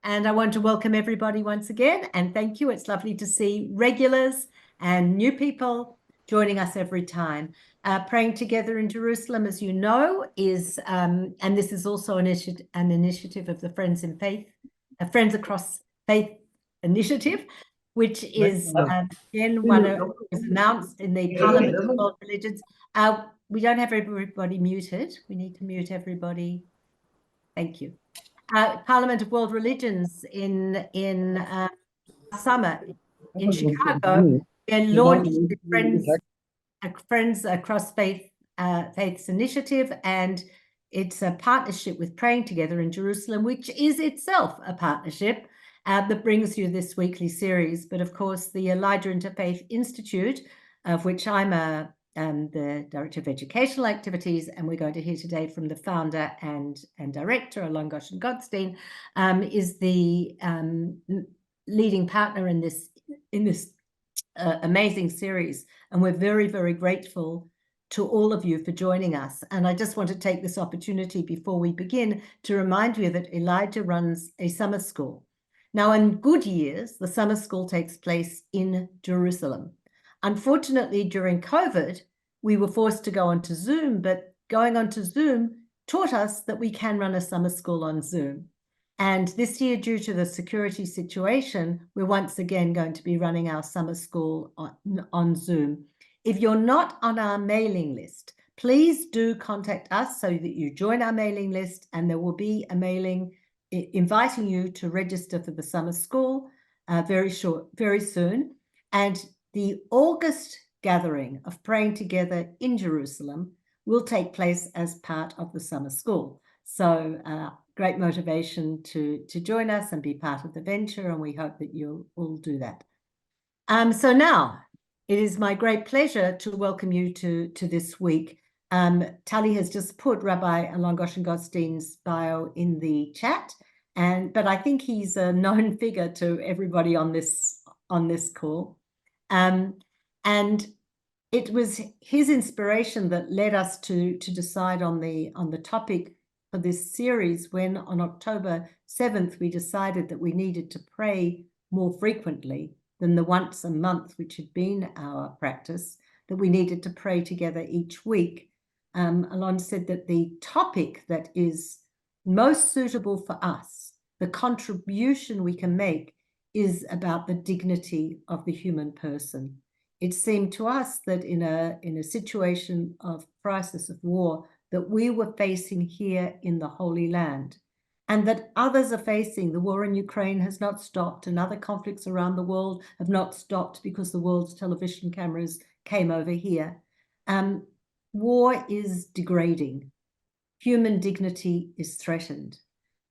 And I want to welcome everybody once again, and thank you. It's lovely to see regulars and new people joining us every time. Praying Together in Jerusalem, as you know, is, and this is also an initiative of the Friends in Faith, Friends Across Faith Initiative, which is, again, one of, was announced in the Parliament of World Religions. We don't have everybody muted. We need to mute everybody. Thank you. Parliament of World Religions in summer in Chicago, and launched the Friends Across Faiths Initiative, and it's a partnership with Praying Together in Jerusalem, which is itself a partnership that brings you this weekly series. But of course, the Elijah Interfaith Institute, of which I'm the Director of Educational Activities, and we're going to hear today from the founder and director, Alon Goshen-Gottstein, is the leading partner in this amazing series. And we're very, very grateful to all of you for joining us. And I just want to take this opportunity before we begin to remind you that Elijah runs a summer school. Now, in good years, the summer school takes place in Jerusalem. Unfortunately, during COVID, we were forced to go onto Zoom, but going onto Zoom taught us that we can run a summer school on Zoom. And this year, due to the security situation, we're once again going to be running our summer school on Zoom. If you're not on our mailing list, please do contact us so that you join our mailing list, and there will be a mailing inviting you to register for the summer school very soon. And the August gathering of Praying Together in Jerusalem will take place as part of the summer school. So great motivation to join us and be part of the venture, and we hope that you'll all do that. So now it is my great pleasure to welcome you to this week. Tali has just put Rabbi Alon Goshen-Gottstein's bio in the chat, but I think he's a known figure to everybody on this call. And it was his inspiration that led us to decide on the topic for this series, when on October 7th, we decided that we needed to pray more frequently than the once a month, which had been our practice, that we needed to pray together each week. Alon said that the topic that is most suitable for us, the contribution we can make, is about the dignity of the human person. It seemed to us that in a situation of crisis, of war, that we were facing here in the Holy Land, and that others are facing. The war in Ukraine has not stopped, and other conflicts around the world have not stopped because the world's television cameras came over here. War is degrading. Human dignity is threatened.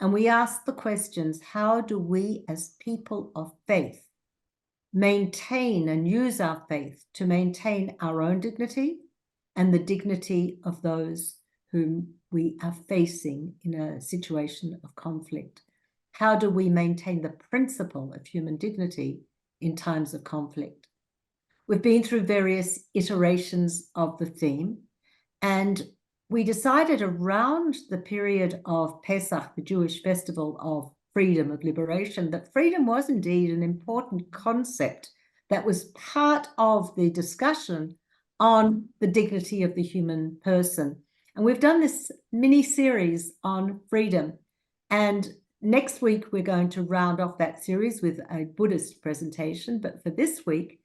And we ask the questions, how do we as people of faith maintain and use our faith to maintain our own dignity and the dignity of those whom we are facing in a situation of conflict? How do we maintain the principle of human dignity in times of conflict? We've been through various iterations of the theme, and we decided around the period of Pesach, the Jewish festival of freedom, of liberation, that freedom was indeed an important concept that was part of the discussion on the dignity of the human person. And we've done this mini series on freedom. And next week, we're going to round off that series with a Buddhist presentation. But for this week,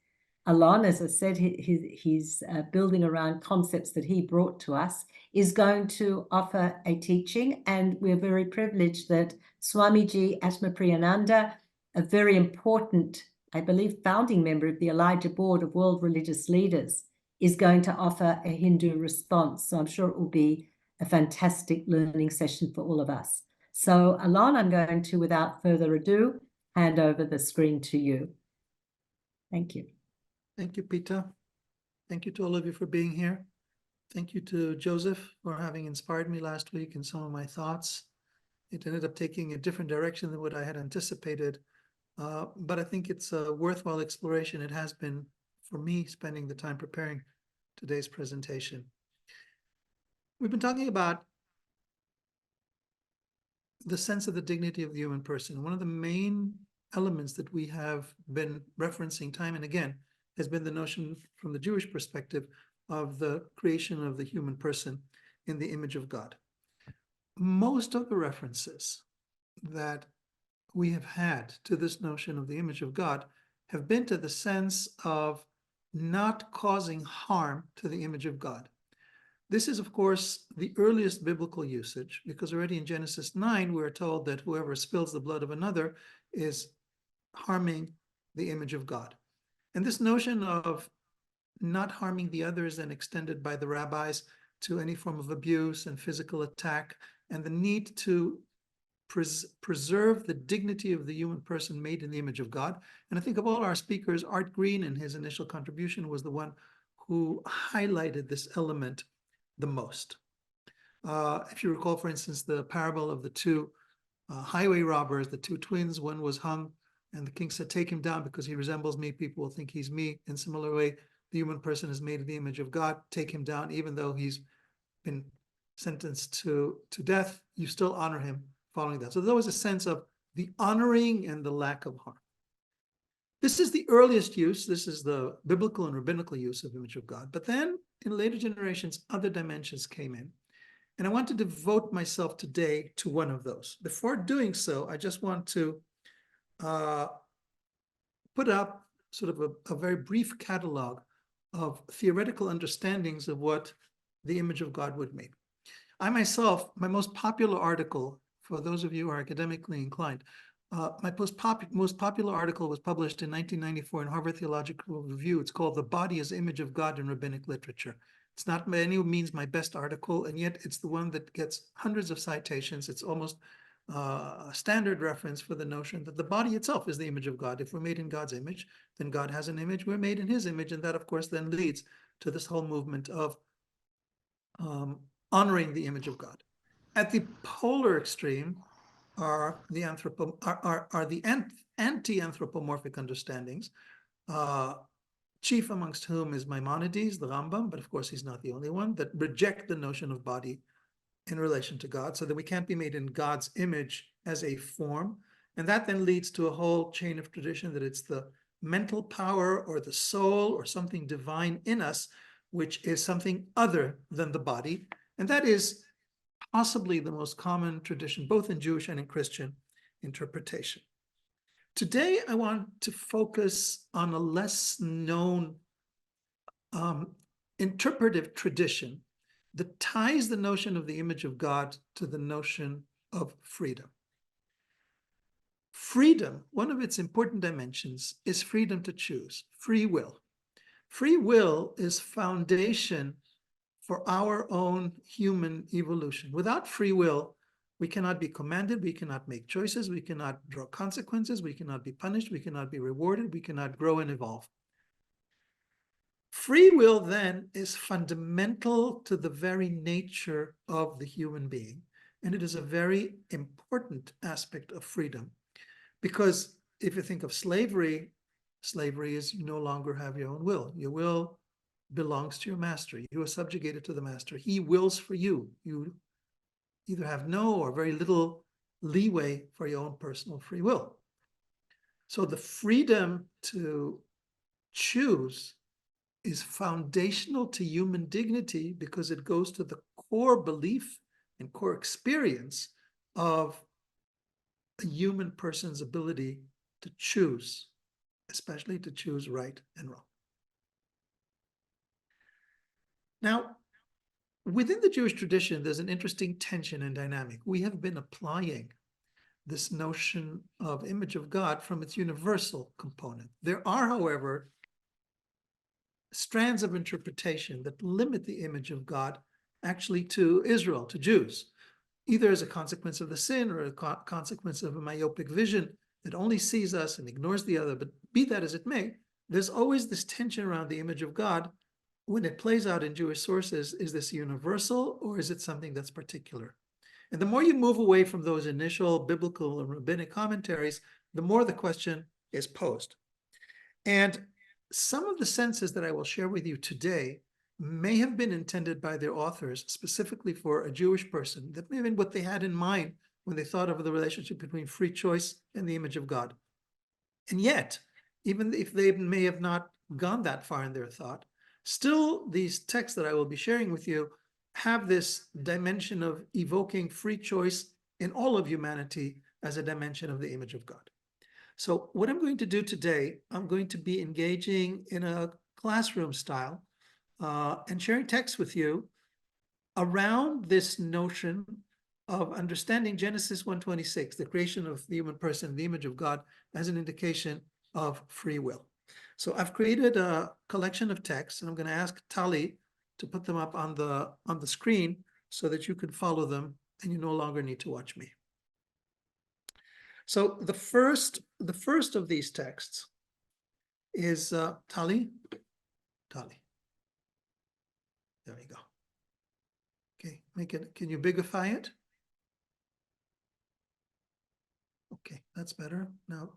Alon, as I said, he's building around concepts that he brought to us, is going to offer a teaching. And we're very privileged that Swami Atmapriyananda, a very important, I believe, founding member of the Elijah Board of World Religious Leaders, is going to offer a Hindu response. So I'm sure it will be a fantastic learning session for all of us. So Alon, I'm going to, without further ado, hand over the screen to you. Thank you. Thank you, Peter. Thank you to all of you for being here. Thank you to Joseph for having inspired me last week in some of my thoughts. It ended up taking a different direction than what I had anticipated, but I think it's a worthwhile exploration. It has been for me spending the time preparing today's presentation. We've been talking about the sense of the dignity of the human person. One of the main elements that we have been referencing time and again has been the notion from the Jewish perspective of the creation of the human person in the image of God. Most of the references that we have had to this notion of the image of God have been to the sense of not causing harm to the image of God. This is, of course, the earliest biblical usage, because already in Genesis 9, we're told that whoever spills the blood of another is harming the image of God. And this notion of not harming the other is then extended by the rabbis to any form of abuse and physical attack, and the need to preserve the dignity of the human person made in the image of God. And I think of all our speakers, Art Green in his initial contribution was the one who highlighted this element the most. If you recall, for instance, the parable of the two highway robbers, the two twins, one was hung and the king said, take him down because he resembles me. People will think he's me. In similar way, the human person is made in the image of God. Take him down, even though he's been sentenced to death, you still honor him following that. So there was a sense of the honoring and the lack of harm. This is the earliest use. This is the biblical and rabbinical use of image of God. But then in later generations, other dimensions came in. And I want to devote myself today to one of those. Before doing so, I just want to put up sort of a very brief catalog of theoretical understandings of what the image of God would mean. I myself, my most popular article, for those of you who are academically inclined, my most popular article was published in 1994 in Harvard Theological Review. It's called The Body as Image of God in Rabbinic Literature. It's not by any means my best article, and yet it's the one that gets hundreds of citations. It's almost a standard reference for the notion that the body itself is the image of God. If we're made in God's image, then God has an image. We're made in his image, and that, of course, then leads to this whole movement of honoring the image of God. At the polar extreme are the anti-anthropomorphic understandings, chief amongst whom is Maimonides, the Rambam, but of course he's not the only one, that reject the notion of body in relation to God, so that we can't be made in God's image as a form. And that then leads to a whole chain of tradition that it's the mental power or the soul or something divine in us, which is something other than the body. And that is possibly the most common tradition, both in Jewish and in Christian interpretation. Today, I want to focus on a less known interpretive tradition that ties the notion of the image of God to the notion of freedom. Freedom, one of its important dimensions, is freedom to choose, free will. Free will is foundation for our own human evolution. Without free will, we cannot be commanded, we cannot make choices, we cannot draw consequences, we cannot be punished, we cannot be rewarded, we cannot grow and evolve. Free will then is fundamental to the very nature of the human being. And it is a very important aspect of freedom. Because if you think of slavery, slavery is you no longer have your own will. Your will belongs to your master. You are subjugated to the master. He wills for you. You either have no or very little leeway for your own personal free will. So the freedom to choose is foundational to human dignity because it goes to the core belief and core experience of a human person's ability to choose, especially to choose right and wrong. Now, within the Jewish tradition, there's an interesting tension and dynamic. We have been applying this notion of image of God from its universal component. There are, however, strands of interpretation that limit the image of God actually to Israel, to Jews, either as a consequence of the sin or a consequence of a myopic vision that only sees us and ignores the other. But be that as it may, there's always this tension around the image of God. When it plays out in Jewish sources, is this universal or is it something that's particular? And the more you move away from those initial biblical and rabbinic commentaries, the more the question is posed. And some of the senses that I will share with you today may have been intended by their authors specifically for a Jewish person. That may have been what they had in mind when they thought of the relationship between free choice and the image of God. And yet, even if they may have not gone that far in their thought, still these texts that I will be sharing with you have this dimension of evoking free choice in all of humanity as a dimension of the image of God. So what I'm going to do today, I'm going to be engaging in a classroom style and sharing texts with you around this notion of understanding Genesis 1:26, the creation of the human person in the image of God, as an indication of free will. So I've created a collection of texts, and I'm going to ask Tali to put them up on the screen so that you can follow them and you no longer need to watch me. So the first of these texts is Tali. There we go. Okay, can you bigify it? Okay, that's better. Now,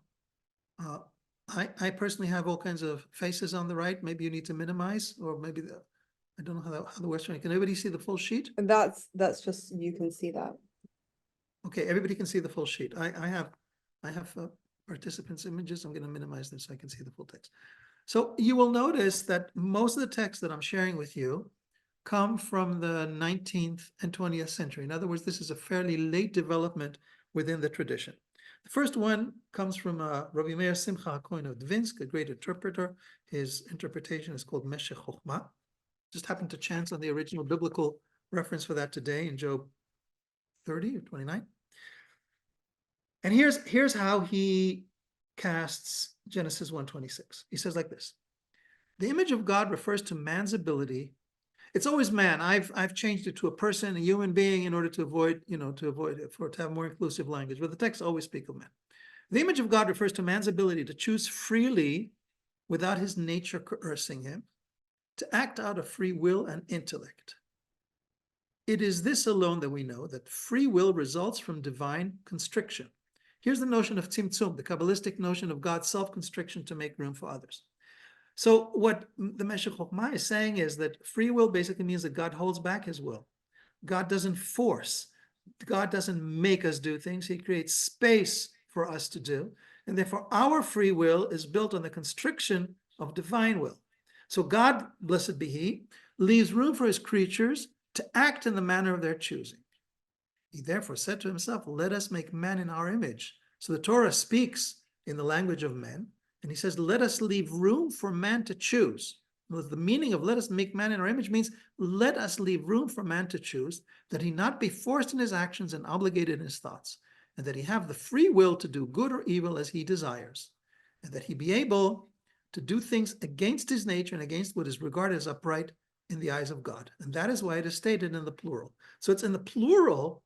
I personally have all kinds of faces on the right. Maybe you need to minimize, or maybe I don't know how the Western. Can everybody see the full sheet? That's just, you can see that. Okay, everybody can see the full sheet. I have participants' images. I'm going to minimize them so I can see the full text. So you will notice that most of the texts that I'm sharing with you come from the 19th and 20th century. In other words, this is a fairly late development within the tradition. The first one comes from Rabbi Meir Simcha HaKohen of Dvinsk, a great interpreter. His interpretation is called Meshech Chochmah. Just happened to chance on the original biblical reference for that today in Job 30 or 29. And here's how he casts Genesis 1:26. He says like this: the image of God refers to man's ability. It's always man. I've changed it to a person, a human being, in order to avoid to have more inclusive language. But the text always speaks of man. The image of God refers to man's ability to choose freely without his nature coercing him, to act out of free will and intellect. It is this alone that we know that free will results from divine constriction. Here's the notion of tzimtzum, the Kabbalistic notion of God's self-constriction to make room for others. So what the Meshech Chochmah is saying is that free will basically means that God holds back his will. God doesn't force. God doesn't make us do things. He creates space for us to do. And therefore, our free will is built on the constriction of divine will. So God, blessed be he, leaves room for his creatures to act in the manner of their choosing. He therefore said to himself, let us make man in our image. So the Torah speaks in the language of men, and he says, let us leave room for man to choose. The meaning of let us make man in our image means let us leave room for man to choose, that he not be forced in his actions and obligated in his thoughts, and that he have the free will to do good or evil as he desires, and that he be able to do things against his nature and against what is regarded as upright in the eyes of God. And that is why it is stated in the plural. So it's in the plural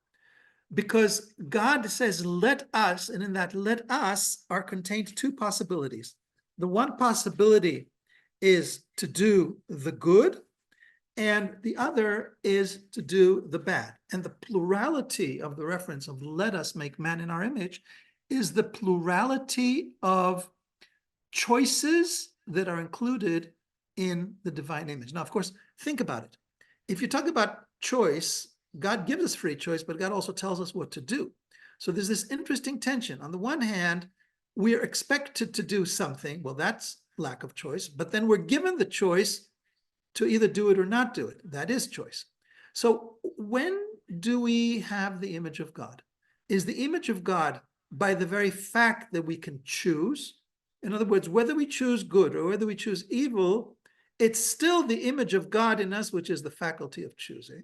because God says, let us, and in that let us are contained two possibilities. The one possibility is to do the good, and the other is to do the bad. And the plurality of the reference of let us make man in our image is the plurality of choices that are included in the divine image. Now, of course, think about it. If you talk about choice, God gives us free choice, but God also tells us what to do. So there's this interesting tension. On the one hand, we are expected to do something. Well, that's lack of choice. But then we're given the choice to either do it or not do it. That is choice. So when do we have the image of God? Is the image of God by the very fact that we can choose? In other words, whether we choose good or whether we choose evil, it's still the image of God in us, which is the faculty of choosing.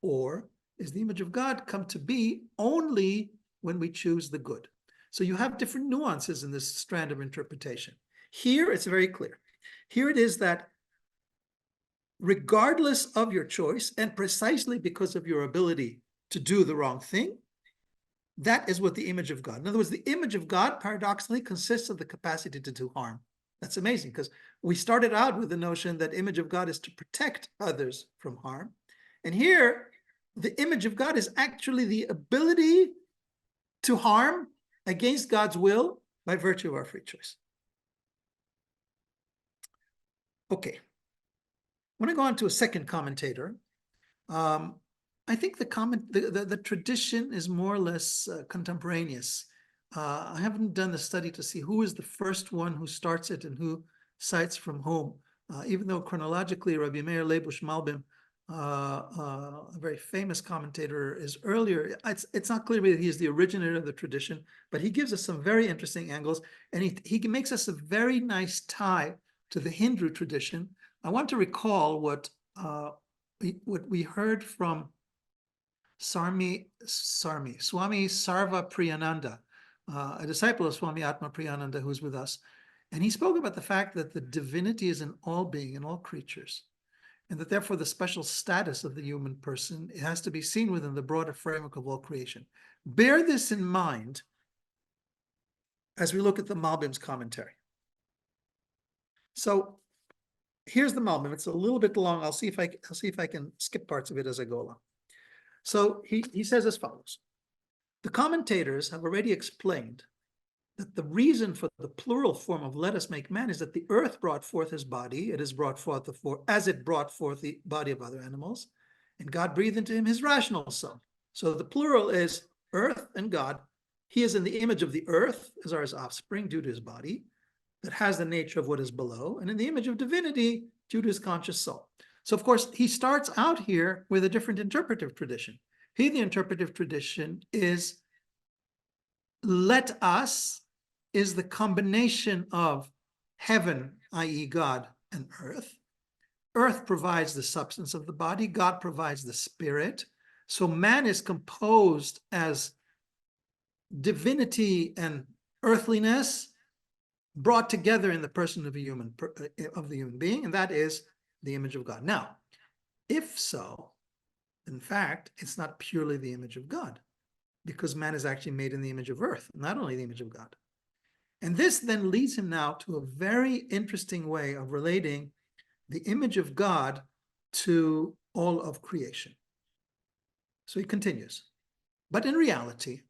Or is the image of God come to be only when we choose the good? So you have different nuances in this strand of interpretation. Here, it's very clear. Here it is that regardless of your choice, and precisely because of your ability to do the wrong thing, that is what the image of God. In other words, the image of God, paradoxically, consists of the capacity to do harm. That's amazing, because we started out with the notion that image of God is to protect others from harm. And here, the image of God is actually the ability to harm against God's will by virtue of our free choice. Okay. I want to go on to a second commentator. I think the tradition is more or less contemporaneous. I haven't done the study to see who is the first one who starts it and who cites from whom. Even though chronologically Rabbi Meir Leibush Malbim, a very famous commentator, is earlier. It's not clear whether he is the originator of the tradition, but he gives us some very interesting angles, and he makes us a very nice tie to the Hindu tradition. I want to recall what we heard from Swami Sarva Priyananda, a disciple of Swami Atmapriyananda, who's with us. And he spoke about the fact that the divinity is in all being, in all creatures, and that therefore the special status of the human person, it has to be seen within the broader framework of all creation. Bear this in mind as we look at the Malbim's commentary. So here's the Malbim. It's a little bit long. I'll see if I can skip parts of it as I go along. So he says as follows: the commentators have already explained that the reason for the plural form of "let us make man" is that the earth brought forth his body, it is brought forth as it brought forth the body of other animals, and God breathed into him his rational soul. So the plural is earth and God. He is in the image of the earth as our offspring due to his body that has the nature of what is below, and in the image of divinity due to his conscious soul. So of course, he starts out here with a different interpretive tradition. Here, the interpretive tradition is "let us" is the combination of heaven, i.e. God, and earth. Earth provides the substance of the body, God provides the spirit. So man is composed as divinity and earthliness brought together in the person of the human being, and that is the image of God. Now, if so, in fact, it's not purely the image of God, because man is actually made in the image of earth, not only the image of God. And this then leads him now to a very interesting way of relating the image of God to all of creation. So he continues, but in reality,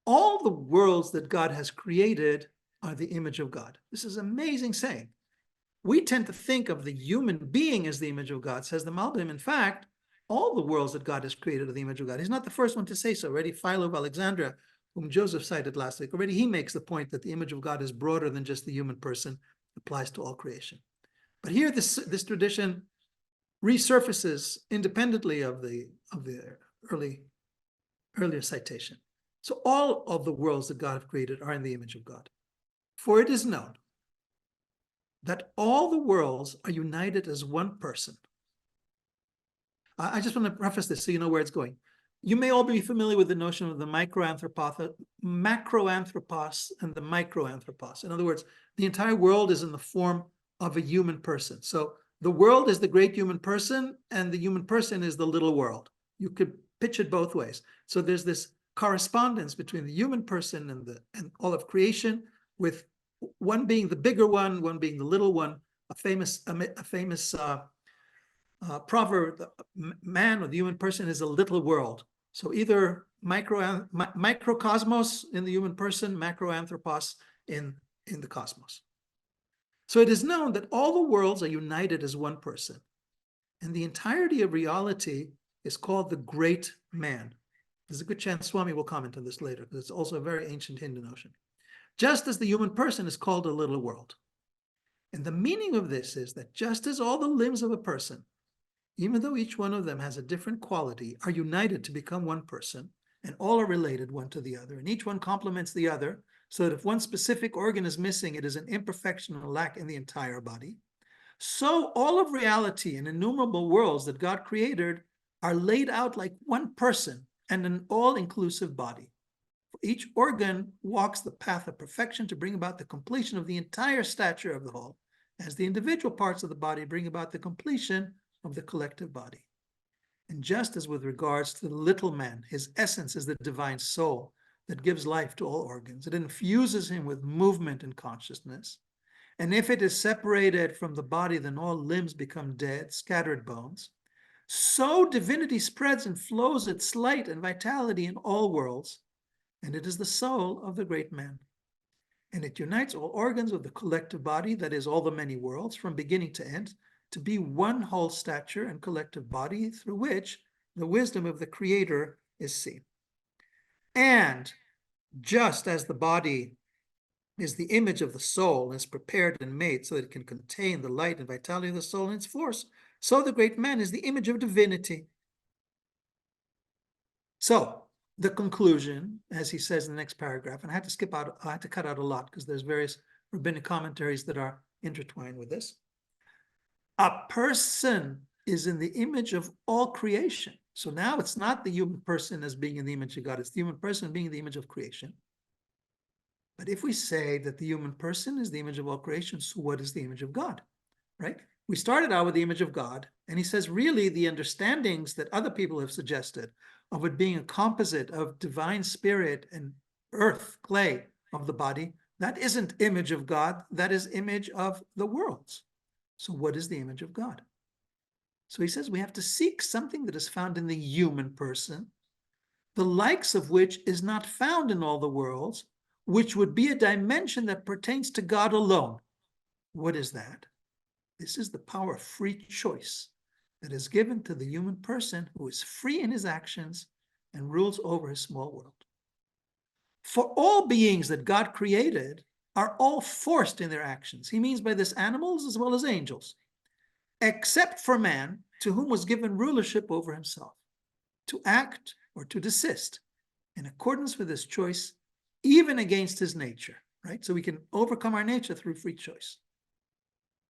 all the worlds that God has created are the image of God. This is an amazing saying. We tend to think of the human being as the image of God, says the Malbim. In fact, all the worlds that God has created are the image of God. He's not the first one to say so. Already Philo of Alexandria, whom Joseph cited last week, already he makes the point that the image of God is broader than just the human person, applies to all creation. But here this tradition resurfaces independently of the earlier citation. So all of the worlds that God has created are in the image of God. For it is known that all the worlds are united as one person. I just want to preface this so you know where it's going. You may all be familiar with the notion of the macroanthropos and the microanthropos. In other words, the entire world is in the form of a human person. So the world is the great human person, and the human person is the little world. You could pitch it both ways. So there's this correspondence between the human person and all of creation, with one being the bigger one being the little one. A famous proverb: man or the human person is a little world. So either microcosmos in the human person, macroanthropos in the cosmos. So it is known that all the worlds are united as one person, and the entirety of reality is called the great man. There's a good chance Swami will comment on this later, because it's also a very ancient Hindu notion. Just as the human person is called a little world. And the meaning of this is that just as all the limbs of a person, even though each one of them has a different quality, are united to become one person, and all are related one to the other, and each one complements the other, so that if one specific organ is missing, it is an imperfection or lack in the entire body. So all of reality and innumerable worlds that God created are laid out like one person and an all-inclusive body. For each organ walks the path of perfection to bring about the completion of the entire stature of the whole, as the individual parts of the body bring about the completion of the collective body. And just as with regards to the little man, his essence is the divine soul that gives life to all organs. It infuses him with movement and consciousness. And if it is separated from the body, then all limbs become dead, scattered bones. So divinity spreads and flows its light and vitality in all worlds, and it is the soul of the great man. And it unites all organs of the collective body, that is, all the many worlds, from beginning to end, to be one whole stature and collective body, through which the wisdom of the Creator is seen. And just as the body is the image of the soul and is prepared and made so that it can contain the light and vitality of the soul and its force, so the great man is the image of divinity. So the conclusion, as he says in the next paragraph, and I had to cut out a lot because there's various rabbinic commentaries that are intertwined with this. A person is in the image of all creation. So now it's not the human person as being in the image of God, it's the human person being in the image of creation. But if we say that the human person is the image of all creation, so what is the image of God, right? We started out with the image of God, and he says, really, the understandings that other people have suggested of it being a composite of divine spirit and earth, clay of the body, that isn't image of God, that is image of the worlds. So what is the image of God? So he says we have to seek something that is found in the human person, the likes of which is not found in all the worlds, which would be a dimension that pertains to God alone. What is that? This is the power of free choice that is given to the human person who is free in his actions and rules over his small world. For all beings that God created are all forced in their actions. He means by this animals as well as angels, except for man, to whom was given rulership over himself, to act or to desist in accordance with his choice, even against his nature, right? So we can overcome our nature through free choice.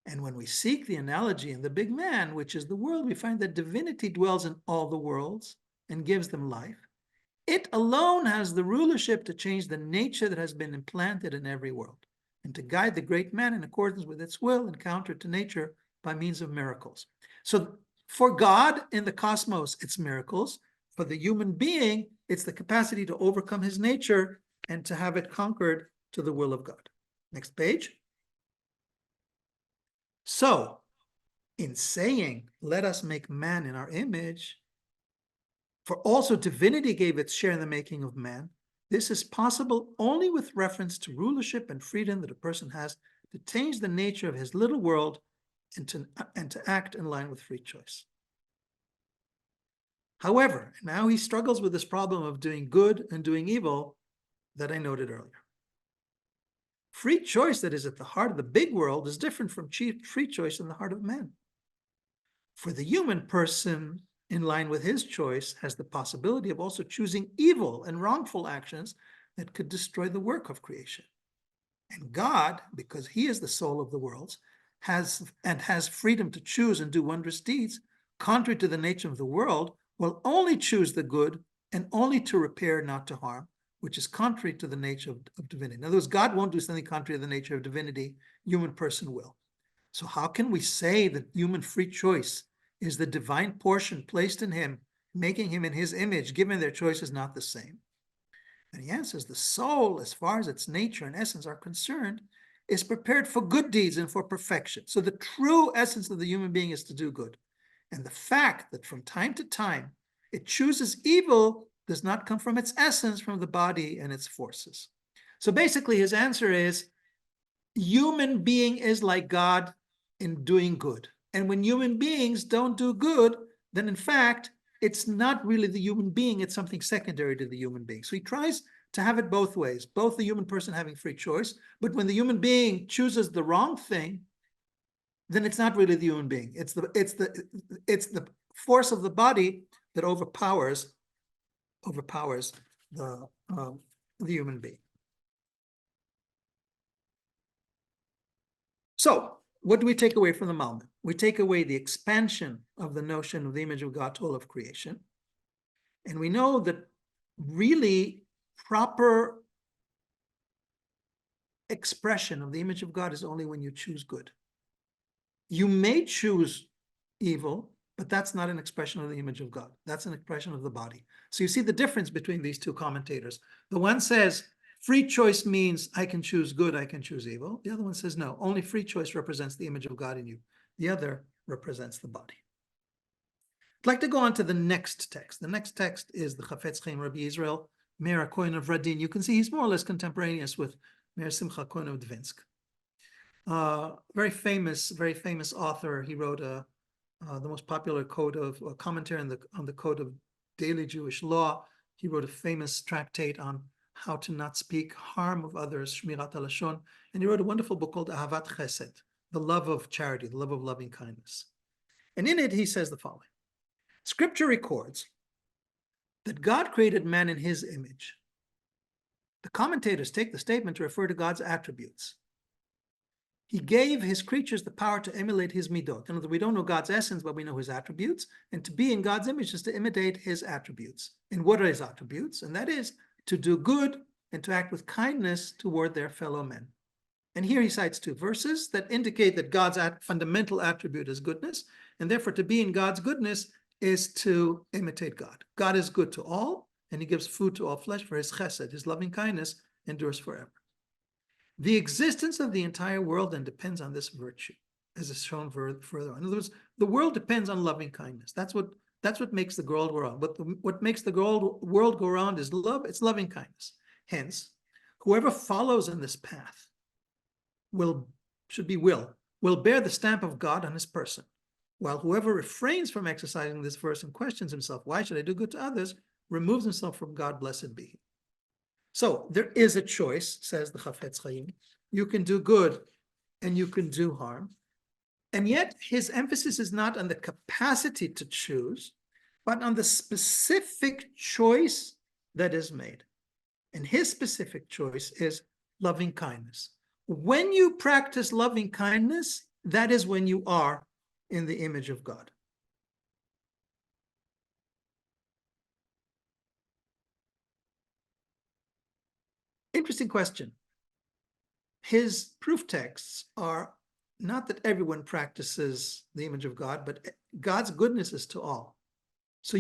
And when we seek the analogy in the big man, which is the world, we find that divinity dwells in all the worlds and gives them life. It alone has the rulership to change the nature that has been implanted in every world and to guide the great man in accordance with its will and counter to nature by means of miracles. So for God in the cosmos, it's miracles. For the human being, it's the capacity to overcome his nature and to have it conquered to the will of God. Next page. So, in saying, let us make man in our image, for also divinity gave its share in the making of man, this is possible only with reference to rulership and freedom that a person has to change the nature of his little world and to act in line with free choice. However, now he struggles with this problem of doing good and doing evil that I noted earlier. Free choice that is at the heart of the big world is different from free choice in the heart of man. For the human person, in line with his choice, has the possibility of also choosing evil and wrongful actions that could destroy the work of creation. And God, because he is the soul of the worlds, has freedom to choose and do wondrous deeds, contrary to the nature of the world, will only choose the good and only to repair, not to harm, which is contrary to the nature of divinity. In other words, God won't do something contrary to the nature of divinity, human person will. So how can we say that human free choice is the divine portion placed in him, making him in his image, given their choice is not the same? And he answers, the soul, as far as its nature and essence are concerned, is prepared for good deeds and for perfection. So the true essence of the human being is to do good. And the fact that from time to time it chooses evil does not come from its essence, from the body and its forces. So basically his answer is, human being is like God in doing good. And when human beings don't do good, then in fact, it's not really the human being, it's something secondary to the human being. So he tries to have it both ways, both the human person having free choice, but when the human being chooses the wrong thing, then it's not really the human being. It's the force of the body that overpowers the human being. So what do we take away from the Malman? We take away the expansion of the notion of the image of God to all of creation. And we know that really proper expression of the image of God is only when you choose good. You may choose evil, but that's not an expression of the image of God. That's an expression of the body. So you see the difference between these two commentators. The one says, free choice means I can choose good, I can choose evil. The other one says, no, only free choice represents the image of God in you. The other represents the body. I'd like to go on to the next text. The next text is the Chafetz Chaim Rabbi Israel, Meir HaKohen of Radin. You can see he's more or less contemporaneous with Meir Simcha Cohen of Dvinsk. Very famous author. He wrote a the most popular code of commentary on the code of daily Jewish law. He wrote a famous tractate on how to not speak harm of others, Shmirat HaLashon, and he wrote a wonderful book called Ahavat Chesed, the love of charity, the love of loving kindness. And in it, he says the following: Scripture records that God created man in his image. The commentators take the statement to refer to God's attributes. He gave his creatures the power to emulate his midot. In other words, we don't know God's essence, but we know his attributes. And to be in God's image is to imitate his attributes. And what are his attributes? And that is to do good and to act with kindness toward their fellow men. And here he cites two verses that indicate that God's fundamental attribute is goodness. And therefore, to be in God's goodness is to imitate God. God is good to all, and he gives food to all flesh, for his chesed, his loving kindness, endures forever. The existence of the entire world then depends on this virtue, as is shown further on. In other words, the world depends on loving kindness. That's what makes the world go round. What makes the world go round is love. It's loving kindness. Hence, whoever follows in this path will bear the stamp of God on his person. While whoever refrains from exercising this verse and questions himself, why should I do good to others, removes himself from God, blessed be he. So there is a choice, says the Chafetz Chaim. You can do good and you can do harm. And yet his emphasis is not on the capacity to choose, but on the specific choice that is made. And his specific choice is loving kindness. When you practice loving kindness, that is when you are in the image of God. Interesting question. His proof texts are not that everyone practices the image of God, but God's goodness is to all. So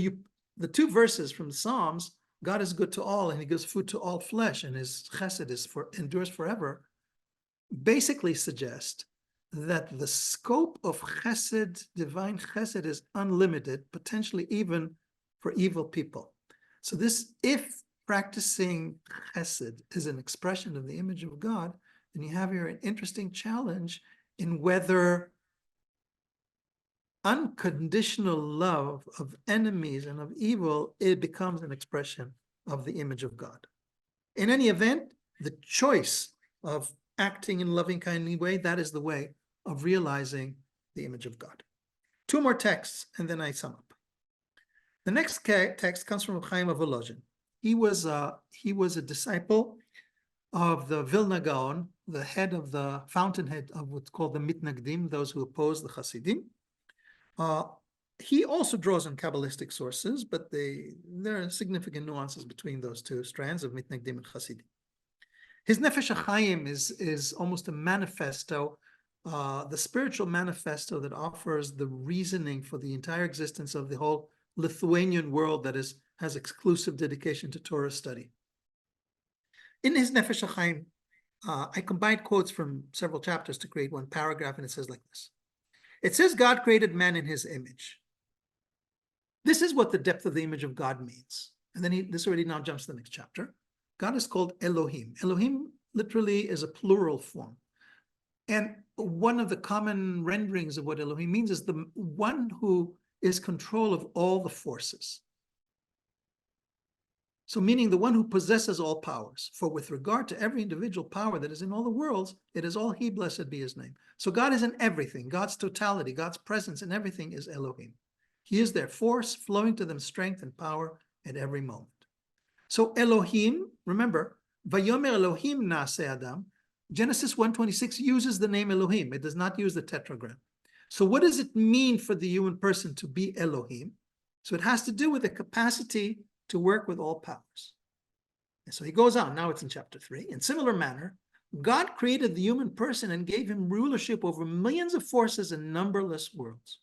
the two verses from the Psalms, God is good to all and he gives food to all flesh and his chesed endures forever, basically suggest that the scope of chesed, divine chesed, is unlimited, potentially even for evil people. So if practicing chesed is an expression of the image of God, then you have here an interesting challenge in whether unconditional love of enemies and of evil, it becomes an expression of the image of God. In any event, the choice of acting in loving kindly way, that is the way of realizing the image of God. Two more texts, and then I sum up. The next text comes from Chaim of Volozhin. He was a disciple of the Vilna Gaon, the head of the fountainhead of what's called the Mitnagdim, those who oppose the Hasidim. He also draws on Kabbalistic sources, but there are significant nuances between those two strands of Mitnagdim and Hasidim. His Nefesh HaChaim is almost a manifesto, the spiritual manifesto that offers the reasoning for the entire existence of the whole Lithuanian world that has exclusive dedication to Torah study. In his Nefesh HaChaim, I combined quotes from several chapters to create one paragraph, and it says like this. It says God created man in his image. This is what the depth of the image of God means. And then this already now jumps to the next chapter. God is called Elohim. Elohim literally is a plural form. And one of the common renderings of what Elohim means is the one who is control of all the forces. So meaning the one who possesses all powers. For with regard to every individual power that is in all the worlds, it is all he, blessed be his name. So God is in everything. God's totality, God's presence in everything is Elohim. He is their force, flowing to them strength and power at every moment. So Elohim, remember, Vayomer Elohim Naaseh Adam, Genesis 1:26 uses the name Elohim. It does not use the tetragram. So what does it mean for the human person to be Elohim? So it has to do with the capacity to work with all powers. And so he goes on, now it's in chapter 3. In similar manner, God created the human person and gave him rulership over millions of forces in numberless worlds.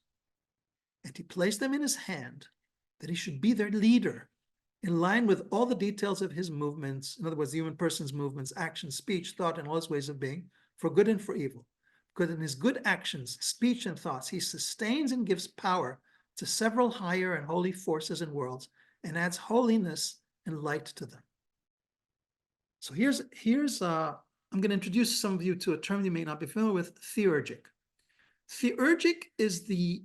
And he placed them in his hand that he should be their leader in line with all the details of his movements, in other words, the human person's movements, actions, speech, thought, and all his ways of being, for good and for evil. Because in his good actions, speech, and thoughts, he sustains and gives power to several higher and holy forces and worlds, and adds holiness and light to them. So here's I'm going to introduce some of you to a term you may not be familiar with, theurgic. Theurgic is the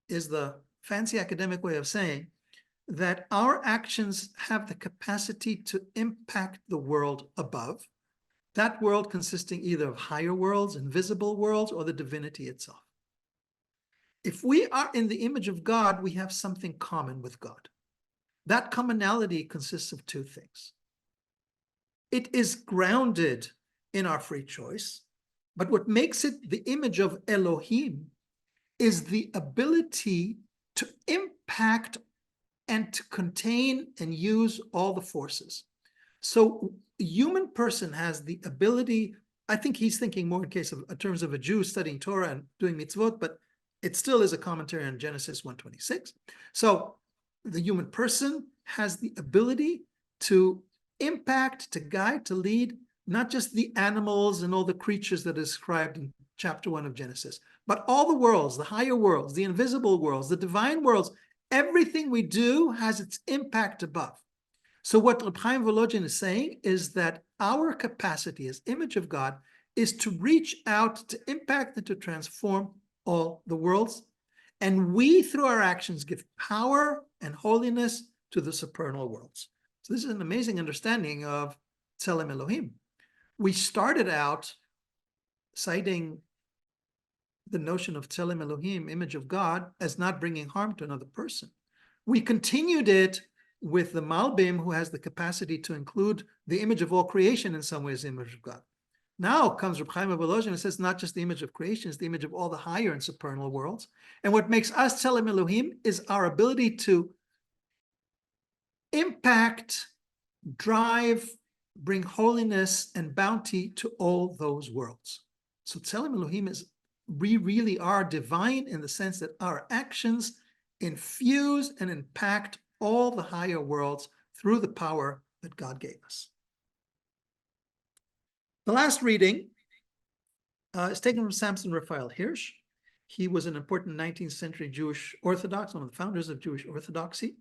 is the fancy academic way of saying that our actions have the capacity to impact the world above, that world consisting either of higher worlds, invisible worlds, or the divinity itself. If we are in the image of God, we have something common with God. That commonality consists of two things. It is grounded in our free choice, but what makes it the image of Elohim is the ability to impact and to contain and use all the forces. So a human person has the ability, I think he's thinking more in terms of a Jew studying Torah and doing mitzvot, but it still is a commentary on Genesis 1:26. So the human person has the ability to impact, to guide, to lead, not just the animals and all the creatures that are described in chapter 1 of Genesis, but all the worlds, the higher worlds, the invisible worlds, the divine worlds. Everything we do has its impact above. So what Reb Chaim Volozhin is saying is that our capacity as image of God is to reach out, to impact, and to transform all the worlds. And we, through our actions, give power and holiness to the supernal worlds. So this is an amazing understanding of Tselem Elohim. We started out citing the notion of Tselem Elohim, image of God, as not bringing harm to another person. We continued it with the Malbim, who has the capacity to include the image of all creation in some ways, the image of God. Now comes Reb Chaim Volozhin and says not just the image of creation, it's the image of all the higher and supernal worlds. And what makes us Tselem Elohim is our ability to impact, drive, bring holiness and bounty to all those worlds. So Tselem Elohim is, we really are divine in the sense that our actions infuse and impact all the higher worlds through the power that God gave us. The last reading is taken from Samson Raphael Hirsch. He was an important 19th century Jewish Orthodox, one of the founders of Jewish Orthodoxy,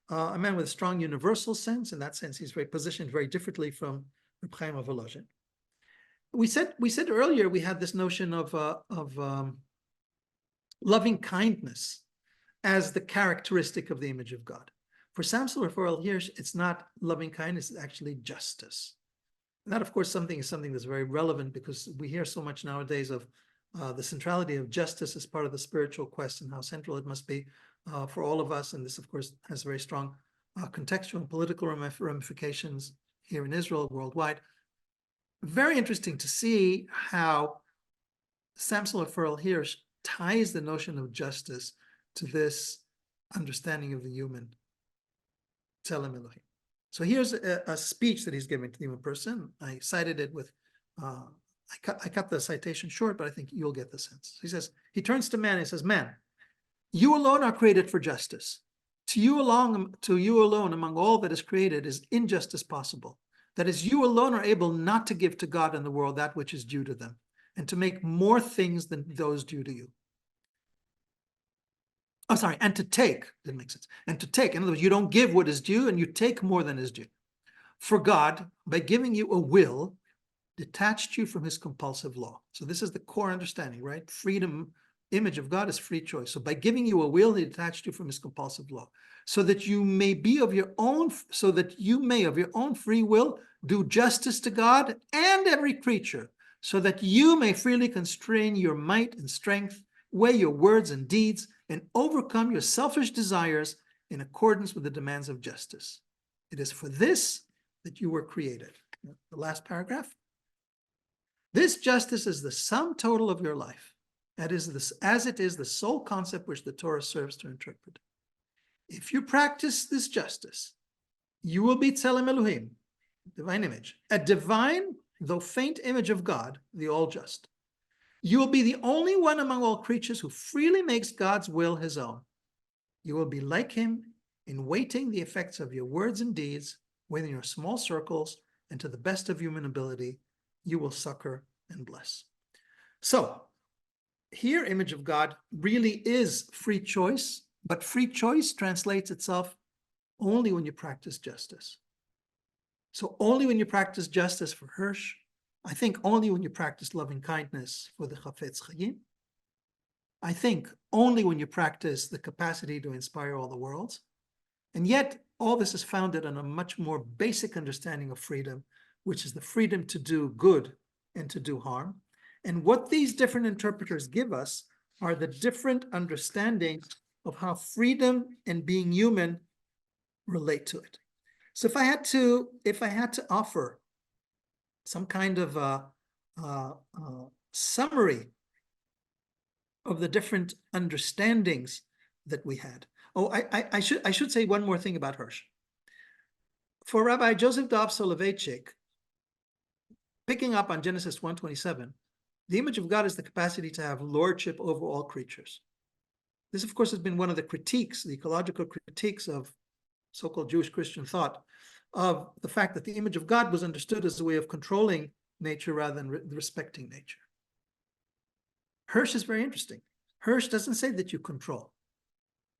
a man with a strong universal sense. In that sense, he's positioned very differently from Reb Chaim Volozhin. We said earlier we had this notion of loving kindness as the characteristic of the image of God. For Samson Raphael Hirsch, it's not loving kindness, it's actually justice. And that, of course, is something that's very relevant because we hear so much nowadays of the centrality of justice as part of the spiritual quest and how central it must be for all of us. And this, of course, has very strong contextual and political ramifications here in Israel, worldwide. Very interesting to see how Samson Raphael Hirsch ties the notion of justice to this understanding of the human, Tselem Elohim. So here's a speech that he's giving to the human person. I cited it with, I cut the citation short, but I think you'll get the sense. He says, he turns to man and says, man, you alone are created for justice. To you alone among all that is created is injustice possible. That is, you alone are able not to give to God and the world that which is due to them, and to make more things than those due to you. Oh, sorry, and to take, didn't make sense. And to take, in other words, you don't give what is due and you take more than is due. For God, by giving you a will, detached you from his compulsive law. So this is the core understanding, right? Freedom, image of God is free choice. So by giving you a will, he detached you from his compulsive law. So that you may of your own free will do justice to God and every creature, so that you may freely constrain your might and strength, weigh your words and deeds, and overcome your selfish desires in accordance with the demands of justice. It is for this that you were created. The last paragraph. This justice is the sum total of your life, as it is the sole concept which the Torah serves to interpret. If you practice this justice, you will be Tselem Elohim, divine image, a divine, though faint image of God, the all-just. You will be the only one among all creatures who freely makes God's will his own. You will be like him in weighting the effects of your words and deeds within your small circles, and to the best of human ability, you will succor and bless. So, here, image of God really is free choice, but free choice translates itself only when you practice justice. So only when you practice justice for Hirsch, I think only when you practice loving kindness for the Chafetz Chaim, I think, only when you practice the capacity to inspire all the worlds. And yet, all this is founded on a much more basic understanding of freedom, which is the freedom to do good and to do harm. And what these different interpreters give us are the different understandings of how freedom and being human relate to it. So if I had to offer some kind of summary of the different understandings that we had. Oh, I should say one more thing about Hirsch. For Rabbi Joseph Dov Soloveitchik, picking up on Genesis 1:27, the image of God is the capacity to have lordship over all creatures. This, of course, has been one of the critiques, the ecological critiques of so-called Jewish Christian thought, of the fact that the image of God was understood as a way of controlling nature rather than respecting nature. Hirsch is very interesting. Hirsch doesn't say that you control.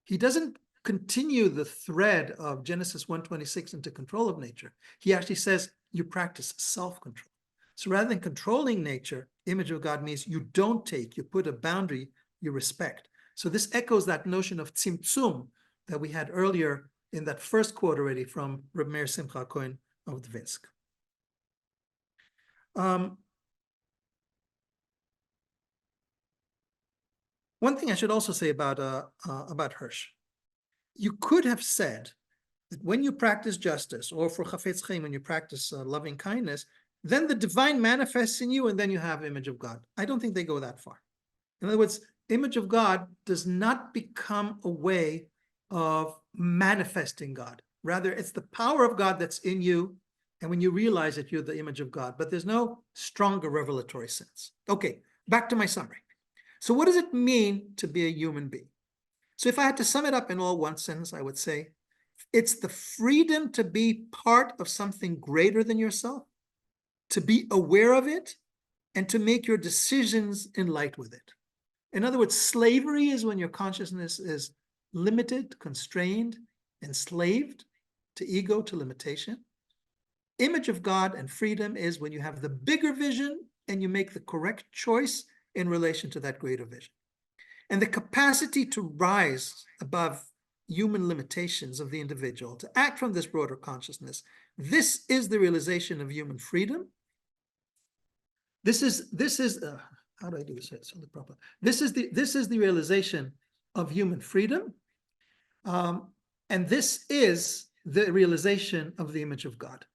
He doesn't continue the thread of Genesis 1:26 into control of nature. He actually says you practice self-control. So rather than controlling nature, image of God means you don't take, you put a boundary, you respect. So this echoes that notion of tzimtzum that we had earlier in that first quote already from Reb Meir Simcha Cohen of Dvinsk. One thing I should also say about Hirsch, you could have said that when you practice justice, or for Chafetz Chaim, when you practice loving kindness, then the divine manifests in you, and then you have image of God. I don't think they go that far. In other words, image of God does not become a way of manifesting God. Rather, it's the power of God that's in you, and when you realize that you're the image of God, but there's no stronger revelatory sense. Okay, back to my summary. So what does it mean to be a human being? So if I had to sum it up in all one sentence, I would say, it's the freedom to be part of something greater than yourself, to be aware of it, and to make your decisions in light with it. In other words, slavery is when your consciousness is limited, constrained, enslaved to ego, to limitation. Image of God and freedom is when you have the bigger vision and you make the correct choice in relation to that greater vision. And the capacity to rise above human limitations of the individual, to act from this broader consciousness, this is the realization of human freedom. This is how do I do this? This is the realization of human freedom, and this is the realization of the image of God.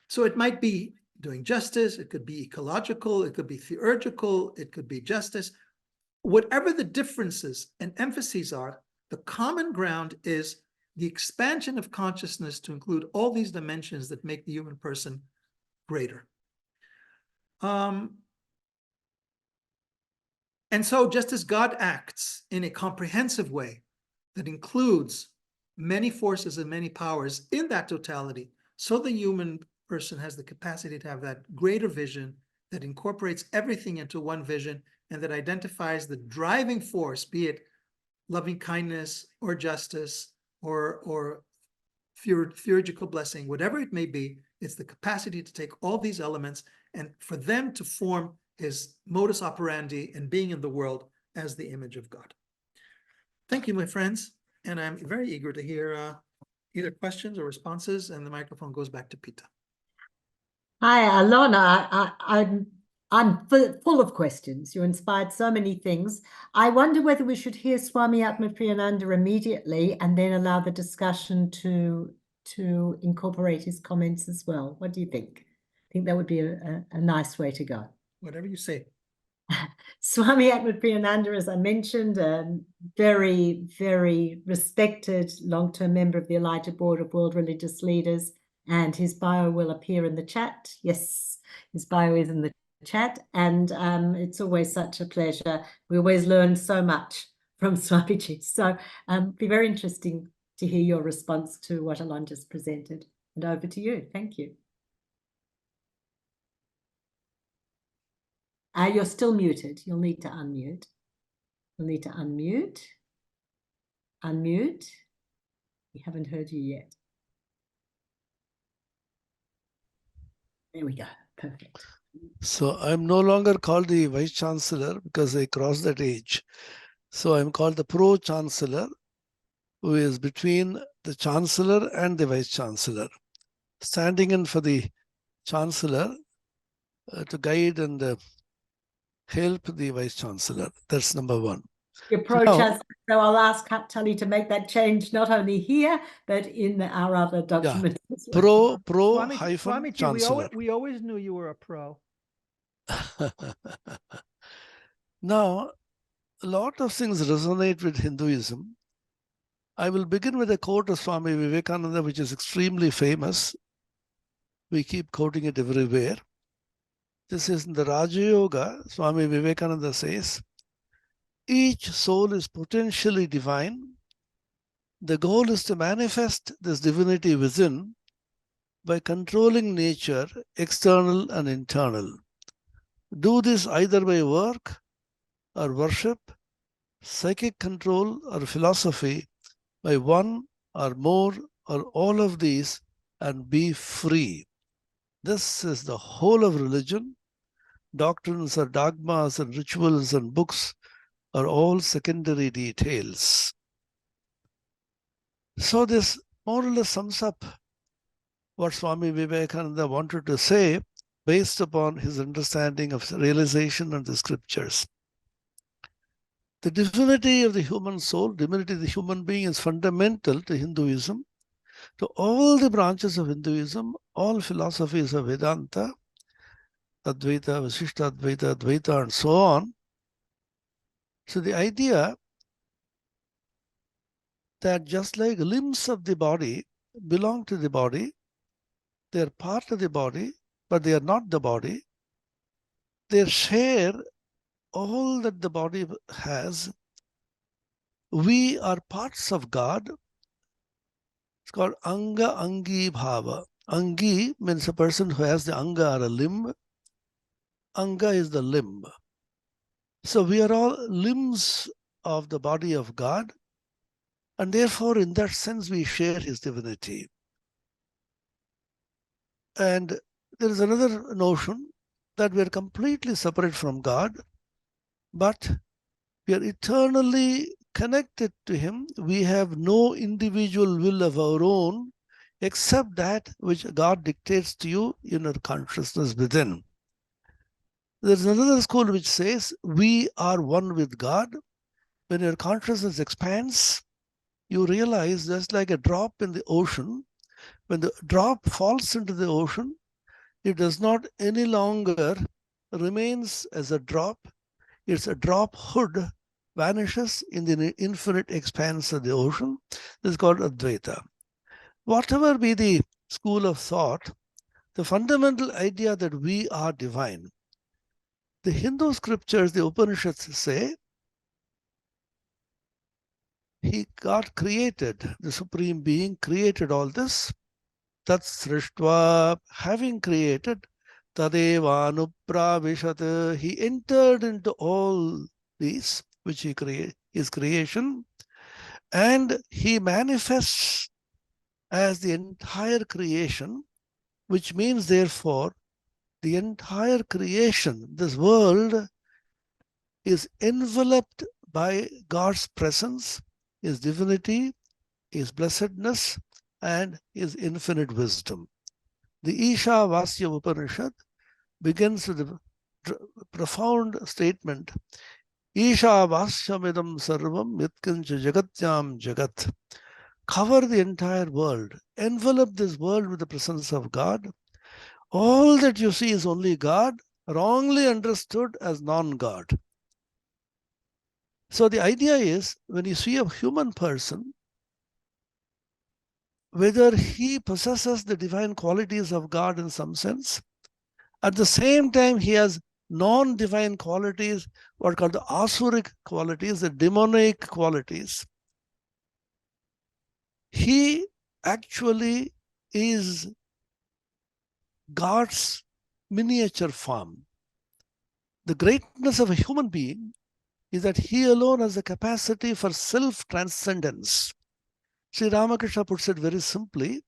So it might be doing justice, it could be ecological, it could be theurgical, it could be justice. Whatever the differences and emphases are, the common ground is the expansion of consciousness to include all these dimensions that make the human person greater. And so just as God acts in a comprehensive way that includes many forces and many powers in that totality, so the human person has the capacity to have that greater vision that incorporates everything into one vision and that identifies the driving force, be it loving kindness or justice or theurgical blessing, whatever it may be. It's the capacity to take all these elements and for them to form his modus operandi and being in the world as the image of God. Thank you, my friends. And I'm very eager to hear either questions or responses, and the microphone goes back to Pita. Hi, Alon. I'm full of questions. You inspired so many things. I wonder whether we should hear Swami Atmapriyananda immediately and then allow the discussion to incorporate his comments as well. What do you think? I think that would be a nice way to go. Whatever you say. Swami Atmapriyananda, as I mentioned, a very, very respected long-term member of the Elijah Board of World Religious Leaders, and his bio will appear in the chat. Yes, his bio is in the chat, and it's always such a pleasure. We always learn so much from Swamiji. So be very interesting to hear your response to what Alon just presented. And over to you. Thank you. You're still muted. You'll need to unmute. You'll need to unmute. Unmute. We haven't heard you yet. There we go. Perfect. So I'm no longer called the Vice Chancellor because I crossed that age. So I'm called the Pro-Chancellor, who is between the Chancellor and the Vice-Chancellor, standing in for the Chancellor to guide and help the Vice-Chancellor. That's number one. You're pro-chancellor, so I'll ask Tully to make that change not only here, but in our other documents. As well. Pro-Chancellor. We always knew you were a pro. Now, a lot of things resonate with Hinduism. I will begin with a quote of Swami Vivekananda, which is extremely famous. We keep quoting it everywhere. This is in the Raja Yoga. Swami Vivekananda says, each soul is potentially divine. The goal is to manifest this divinity within by controlling nature, external and internal. Do this either by work or worship, psychic control or philosophy, by one or more or all of these, and be free. This is the whole of religion. Doctrines or dogmas and rituals and books are all secondary details. So this more or less sums up what Swami Vivekananda wanted to say based upon his understanding of realization and the scriptures. The divinity of the human soul, divinity of the human being is fundamental to Hinduism, to all the branches of Hinduism, all philosophies of Vedanta, Advaita, Vasishtha Advaita, Advaita, and so on. So the idea that just like limbs of the body belong to the body, they are part of the body, but they are not the body. They share all that the body has. We are parts of God. It's called Anga Angi Bhava. Angi means a person who has the Anga or a limb. Anga is the limb. So we are all limbs of the body of God. And therefore, in that sense, we share his divinity. And there is another notion that we are completely separate from God, but we are eternally connected to him. We have no individual will of our own, except that which God dictates to you in your consciousness within. There's another school which says we are one with God. When your consciousness expands, you realize there's like a drop in the ocean. When the drop falls into the ocean, it does not any longer remains as a drop. It's a drop hood, vanishes in the infinite expanse of the ocean. This is called Advaita. Whatever be the school of thought, the fundamental idea that we are divine. The Hindu scriptures, the Upanishads say, God created, the Supreme Being created all this. Tat srishtva, having created, tadeva anupravishat, he entered into all these, which he created, his creation, and he manifests as the entire creation, which means, therefore, the entire creation, this world, is enveloped by God's presence, his divinity, his blessedness, and his infinite wisdom. The Isha Vasya Upanishad begins with a profound statement, Isha Vasyamidam Sarvam Yatkincha Jagatyam Jagat. Cover the entire world, envelop this world with the presence of God. All that you see is only God, wrongly understood as non-God. So the idea is, when you see a human person, whether he possesses the divine qualities of God in some sense, at the same time he has non-divine qualities, what are called the asuric qualities, the demonic qualities. He actually is God's miniature form. The greatness of a human being is that he alone has the capacity for self-transcendence. Sri Ramakrishna puts it very simply.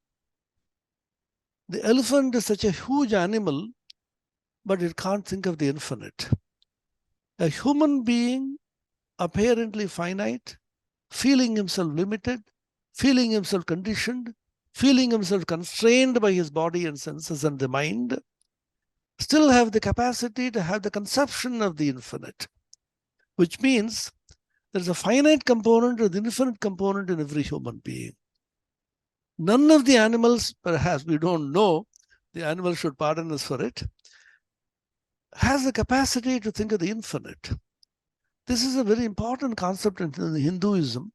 The elephant is such a huge animal, but it can't think of the infinite. A human being apparently finite, feeling himself limited, feeling himself conditioned, feeling himself constrained by his body and senses and the mind, still have the capacity to have the conception of the infinite, which means there's a finite component or the infinite component in every human being. None of the animals, perhaps we don't know, the animal should pardon us for it, has the capacity to think of the infinite. This is a very important concept in Hinduism.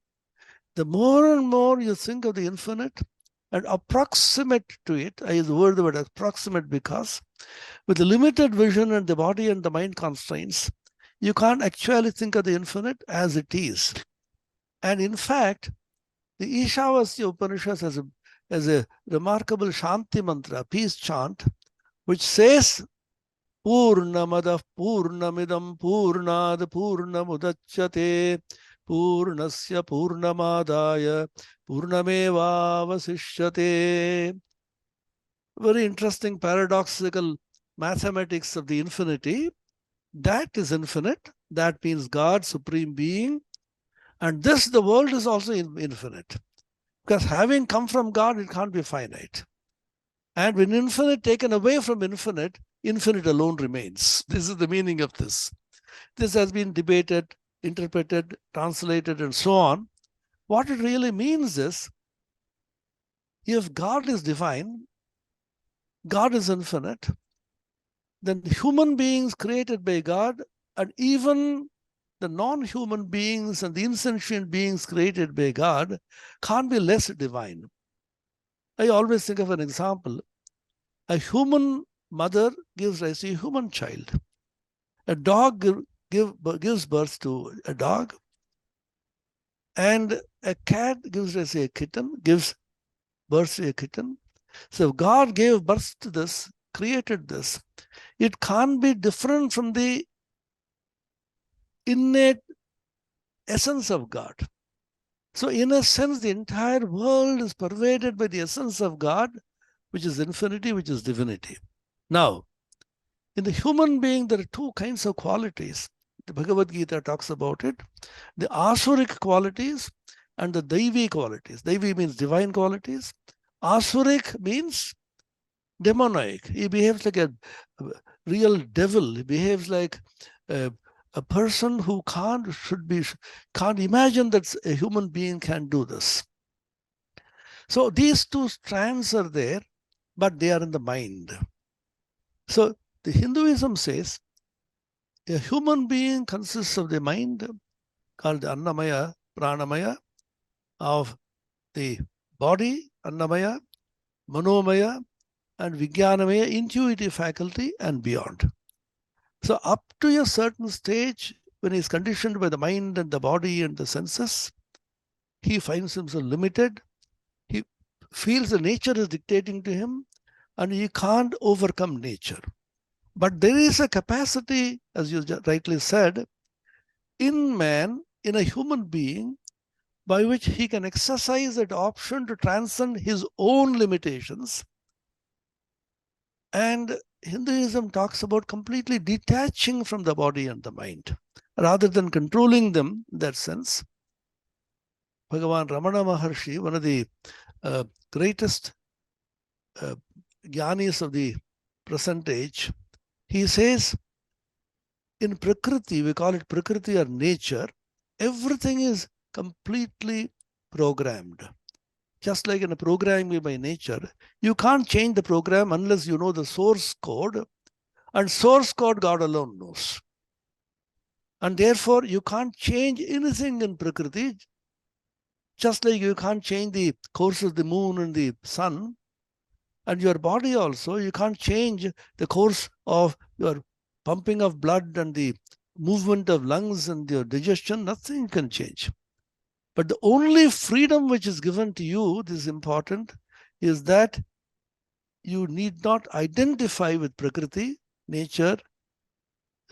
The more and more you think of the infinite and approximate to it, I use the word approximate because with the limited vision and the body and the mind constraints, you can't actually think of the infinite as it is. And in fact, the Ishavasya Upanishad has a remarkable Shanti mantra, peace chant, which says, Purnamadav Purnamidam Purnad Purnamudachyate Purnasya Purnamadaya Purnameva Vasishyate. Very interesting paradoxical mathematics of the infinity. That is infinite. That means God, Supreme Being. And this, the world, is also infinite. Because having come from God, it can't be finite. And when infinite taken away from infinite, infinite alone remains. This is the meaning of this. This has been debated, interpreted, translated, and so on. What it really means is, if God is divine, God is infinite, then human beings created by God and even the non-human beings and the insentient beings created by God can't be less divine. I always think of an example. A human mother gives rise to a human child. A dog gives birth to a dog. And a cat gives rise to a kitten, gives birth to a kitten. So God gave birth to this, created this. It can't be different from the innate essence of God. So in a sense, the entire world is pervaded by the essence of God, which is infinity, which is divinity. Now, in the human being, there are two kinds of qualities. The Bhagavad Gita talks about it. The Asuric qualities and the Daivi qualities. Daivi means divine qualities. Asuric means demonic. He behaves like a real devil. He behaves like a person who can't imagine that a human being can do this. So these two strands are there, but they are in the mind. So the Hinduism says a human being consists of the mind, called the Annamaya, Pranamaya, of the body, Annamaya, Manomaya, and Vijnanamaya, intuitive faculty, and beyond. So up to a certain stage, when he is conditioned by the mind and the body and the senses, he finds himself limited. He feels the nature is dictating to him, and he can't overcome nature. But there is a capacity, as you rightly said, in man, in a human being, by which he can exercise that option to transcend his own limitations. And Hinduism talks about completely detaching from the body and the mind, rather than controlling them in that sense. Bhagavan Ramana Maharshi, one of the greatest Jnanis of the present age, he says, in Prakriti, we call it Prakriti or nature, everything is completely programmed. Just like in a programming by nature, you can't change the program unless you know the source code, and source code God alone knows. And therefore, you can't change anything in Prakriti, just like you can't change the course of the moon and the sun. And your body also, you can't change the course of your pumping of blood and the movement of lungs and your digestion. Nothing can change. But the only freedom which is given to you, this is important, is that you need not identify with Prakriti, nature,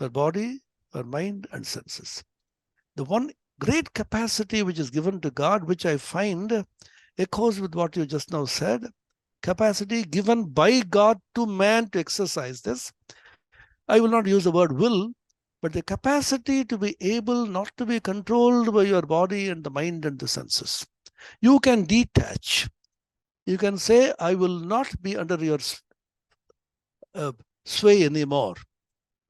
your body, your mind, and senses. The one great capacity which is given to God, which I find echoes with what you just now said, capacity given by God to man to exercise this. I will not use the word will, but the capacity to be able not to be controlled by your body and the mind and the senses. You can detach. You can say, I will not be under your sway anymore.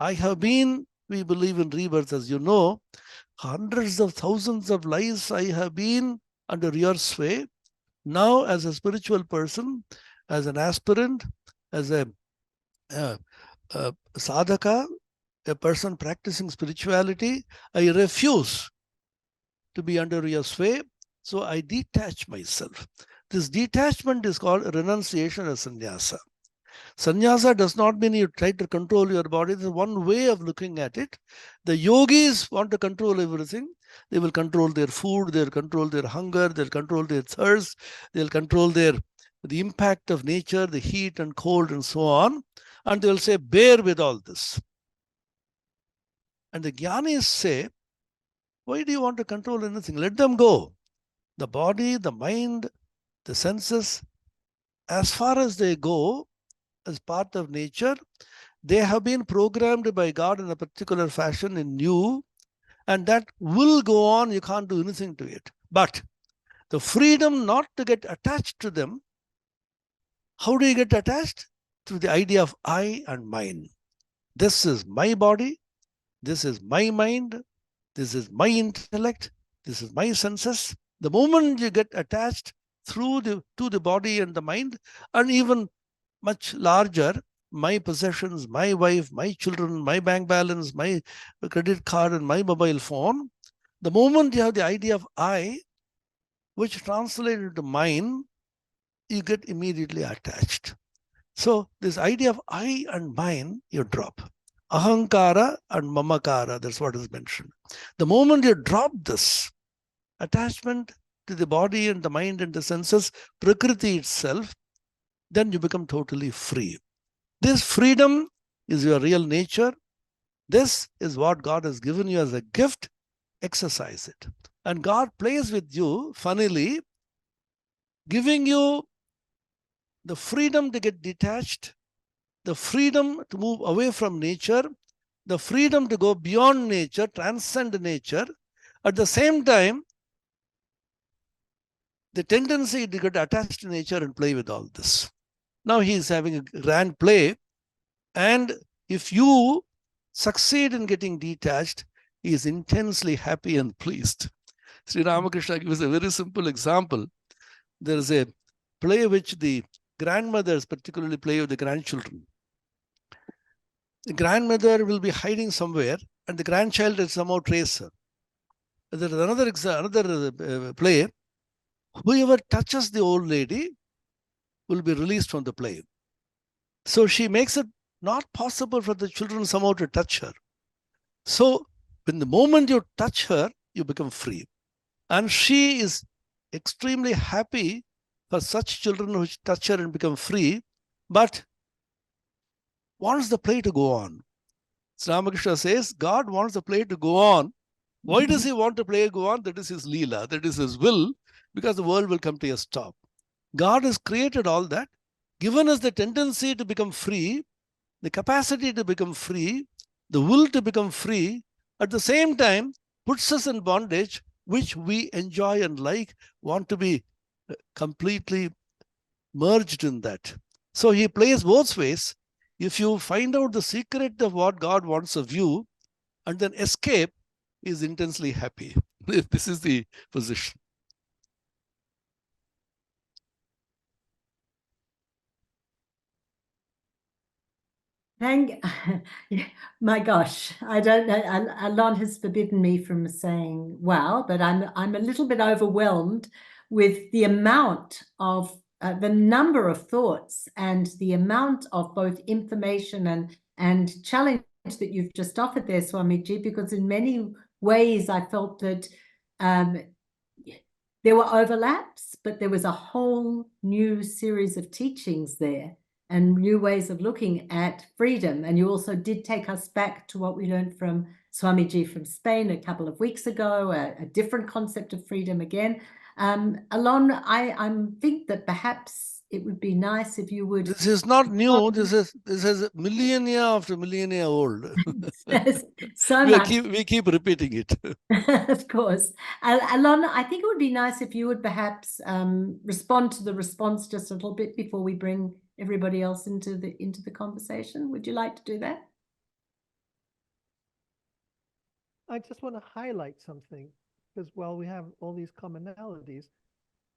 I have been, we believe in rebirth, as you know, hundreds of thousands of lives I have been under your sway. Now, as a spiritual person, as an aspirant, as a sadhaka, a person practicing spirituality, I refuse to be under your sway. So I detach myself. This detachment is called renunciation or sannyasa. Sannyasa does not mean you try to control your body. There's one way of looking at it. The yogis want to control everything. They will control their food, they'll control their hunger, they'll control their thirst, they'll control the impact of nature, the heat and cold and so on. And they'll say, bear with all this. And the jnanis say, why do you want to control anything? Let them go. The body, the mind, the senses, as far as they go, as part of nature, they have been programmed by God in a particular fashion in you, and that will go on. You can't do anything to it. But the freedom not to get attached to them, how do you get attached? Through the idea of I and mine. This is my body, this is my mind, this is my intellect, this is my senses. The moment you get attached to the body and the mind, and even much larger, my possessions, my wife, my children, my bank balance, my credit card and my mobile phone, the moment you have the idea of I, which translated into mine, you get immediately attached. So this idea of I and mine, you drop. Ahankara and mamakara, that's what is mentioned. The moment you drop this attachment to the body and the mind and the senses, Prakriti itself, then you become totally free. This freedom is your real nature. This is what God has given you as a gift. Exercise it. And God plays with you, funnily, giving you the freedom to get detached, the freedom to move away from nature, the freedom to go beyond nature, transcend nature. At the same time, the tendency to get attached to nature and play with all this. Now he is having a grand play, and if you succeed in getting detached, he is intensely happy and pleased. Sri Ramakrishna gives a very simple example. There is a play which the grandmothers particularly play with the grandchildren. The grandmother will be hiding somewhere, and the grandchild will somehow trace her. There is another play. Whoever touches the old lady will be released from the play. So she makes it not possible for the children somehow to touch her. So when the moment you touch her, you become free. And she is extremely happy for such children who touch her and become free, but wants the play to go on. So Ramakrishna says, God wants the play to go on. Why does he want the play to go on? That is his leela, that is his will, because the world will come to a stop. God has created all that, given us the tendency to become free, the capacity to become free, the will to become free, at the same time puts us in bondage, which we enjoy and like, want to be completely merged in that. So he plays both ways. If you find out the secret of what God wants of you and then escape, he is intensely happy. This is the position. Thank, my gosh, I don't know. Alon has forbidden me from saying wow, but I'm a little bit overwhelmed with the amount of the number of thoughts and the amount of both information and challenge that you've just offered there, Swamiji, because in many ways I felt that there were overlaps, but there was a whole new series of teachings there and new ways of looking at freedom. And you also did take us back to what we learned from Swamiji from Spain a couple of weeks ago, a different concept of freedom again. Alon, I think that perhaps it would be nice if you would. This is not new. This is millennia after millennia old. So much. We keep repeating it. Of course. Alon, I think it would be nice if you would perhaps respond to the response just a little bit before we bring everybody else into the conversation. Would you like to do that? I just want to highlight something, because while we have all these commonalities,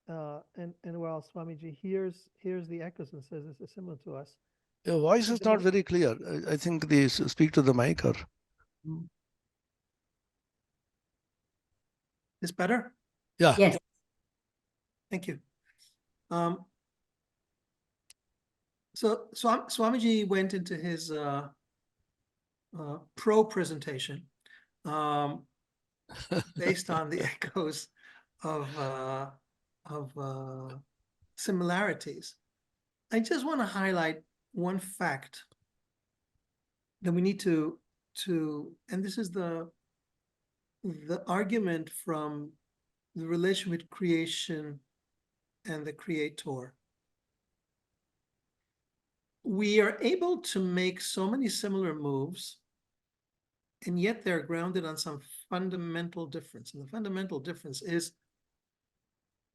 and while Swamiji hears the echoes and says this is similar to us. Your voice is not very clear. I think they speak to the mic or. Is better? Yeah. Yes. Thank you. So Swamiji went into his pro presentation based on the echoes of similarities. I just want to highlight one fact that we need to, and this is the argument from the relation with creation and the creator. We are able to make so many similar moves, and yet they're grounded on some fundamental difference. And the fundamental difference is,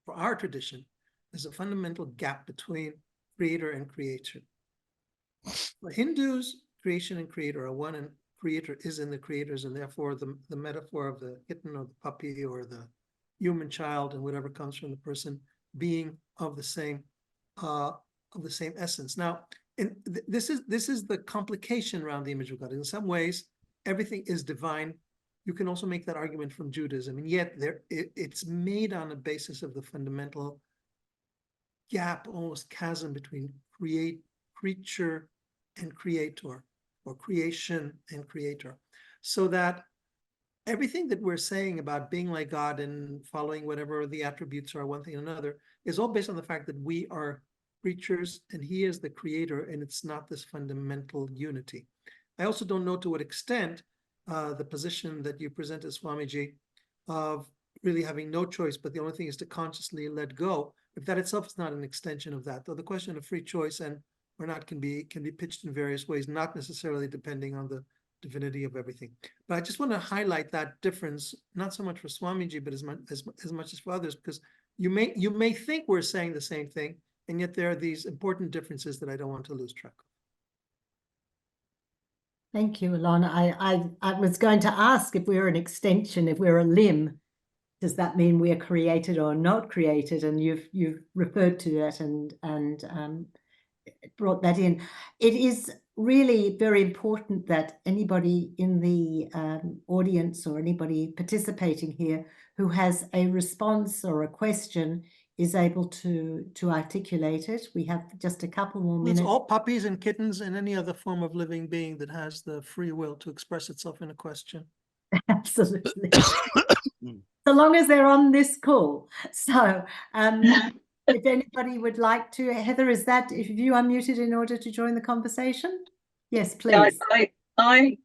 for our tradition, there's a fundamental gap between creator and creation. For Hindus, creation and creator are one, and creator is in the creators, and therefore the metaphor of the kitten or the puppy or the human child and whatever comes from the person being of the same essence. Now, this is the complication around the image of God. In some ways, everything is divine. You can also make that argument from Judaism, and yet it's made on a basis of the fundamental gap, almost chasm between creature and creator, or creation and creator, so that everything that we're saying about being like God and following whatever the attributes are, one thing or another, is all based on the fact that we are creatures and he is the creator, and it's not this fundamental unity. I also don't know to what extent the position that you presented, Swamiji, of really having no choice, but the only thing is to consciously let go, if that itself is not an extension of that. Though the question of free choice and or not can be pitched in various ways, not necessarily depending on the divinity of everything. But I just want to highlight that difference, not so much for Swamiji, but as much as for others, because you may think we're saying the same thing, and yet there are these important differences that I don't want to lose track of. Thank you, Alon. I was going to ask, if we're an extension, if we're a limb, does that mean we're created or not created? And you've referred to that and brought that in. It is really very important that anybody in the audience or anybody participating here who has a response or a question is able to articulate it. We have just a couple more minutes. It's all puppies and kittens and any other form of living being that has the free will to express itself in a question. Absolutely. So long as they're on this call. So if anybody would like to, Heather, is that if you unmuted in order to join the conversation? Yes, please. Yeah, I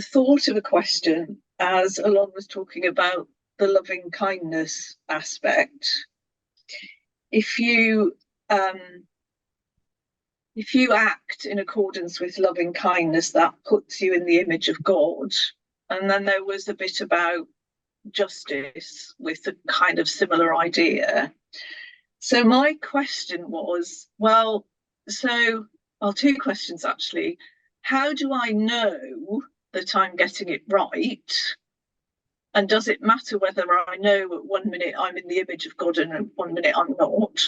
thought of a question as Alon was talking about the loving kindness aspect. If you act in accordance with loving kindness, that puts you in the image of God. And then there was a bit about justice with a kind of similar idea. So my question was, two questions actually. How do I know that I'm getting it right? And does it matter whether I know at 1 minute I'm in the image of God and at 1 minute I'm not?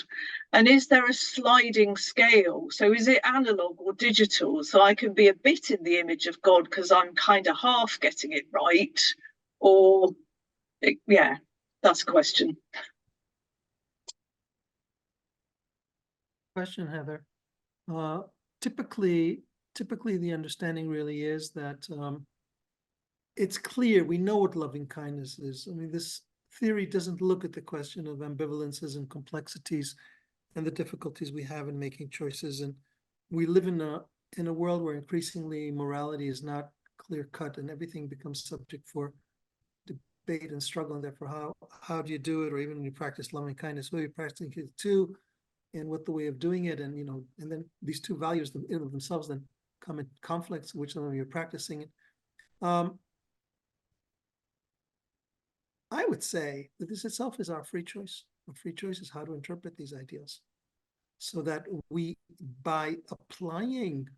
And is there a sliding scale? So is it analog or digital? So I can be a bit in the image of God because I'm kind of half getting it right? Or, yeah, that's a question. Question, Heather. Typically the understanding really is that it's clear, we know what loving kindness is. I mean, this theory doesn't look at the question of ambivalences and complexities and the difficulties we have in making choices. And we live in a world where increasingly morality is not clear cut and everything becomes subject for debate and struggle. And therefore, how do you do it? Or even when you practice loving kindness, who are you practicing it to? and what the way of doing it, and and then these two values in of themselves then come in conflicts, which of you're practicing it. I would say that this itself is our free choice. Our free choice is how to interpret these ideals, so that we, by applying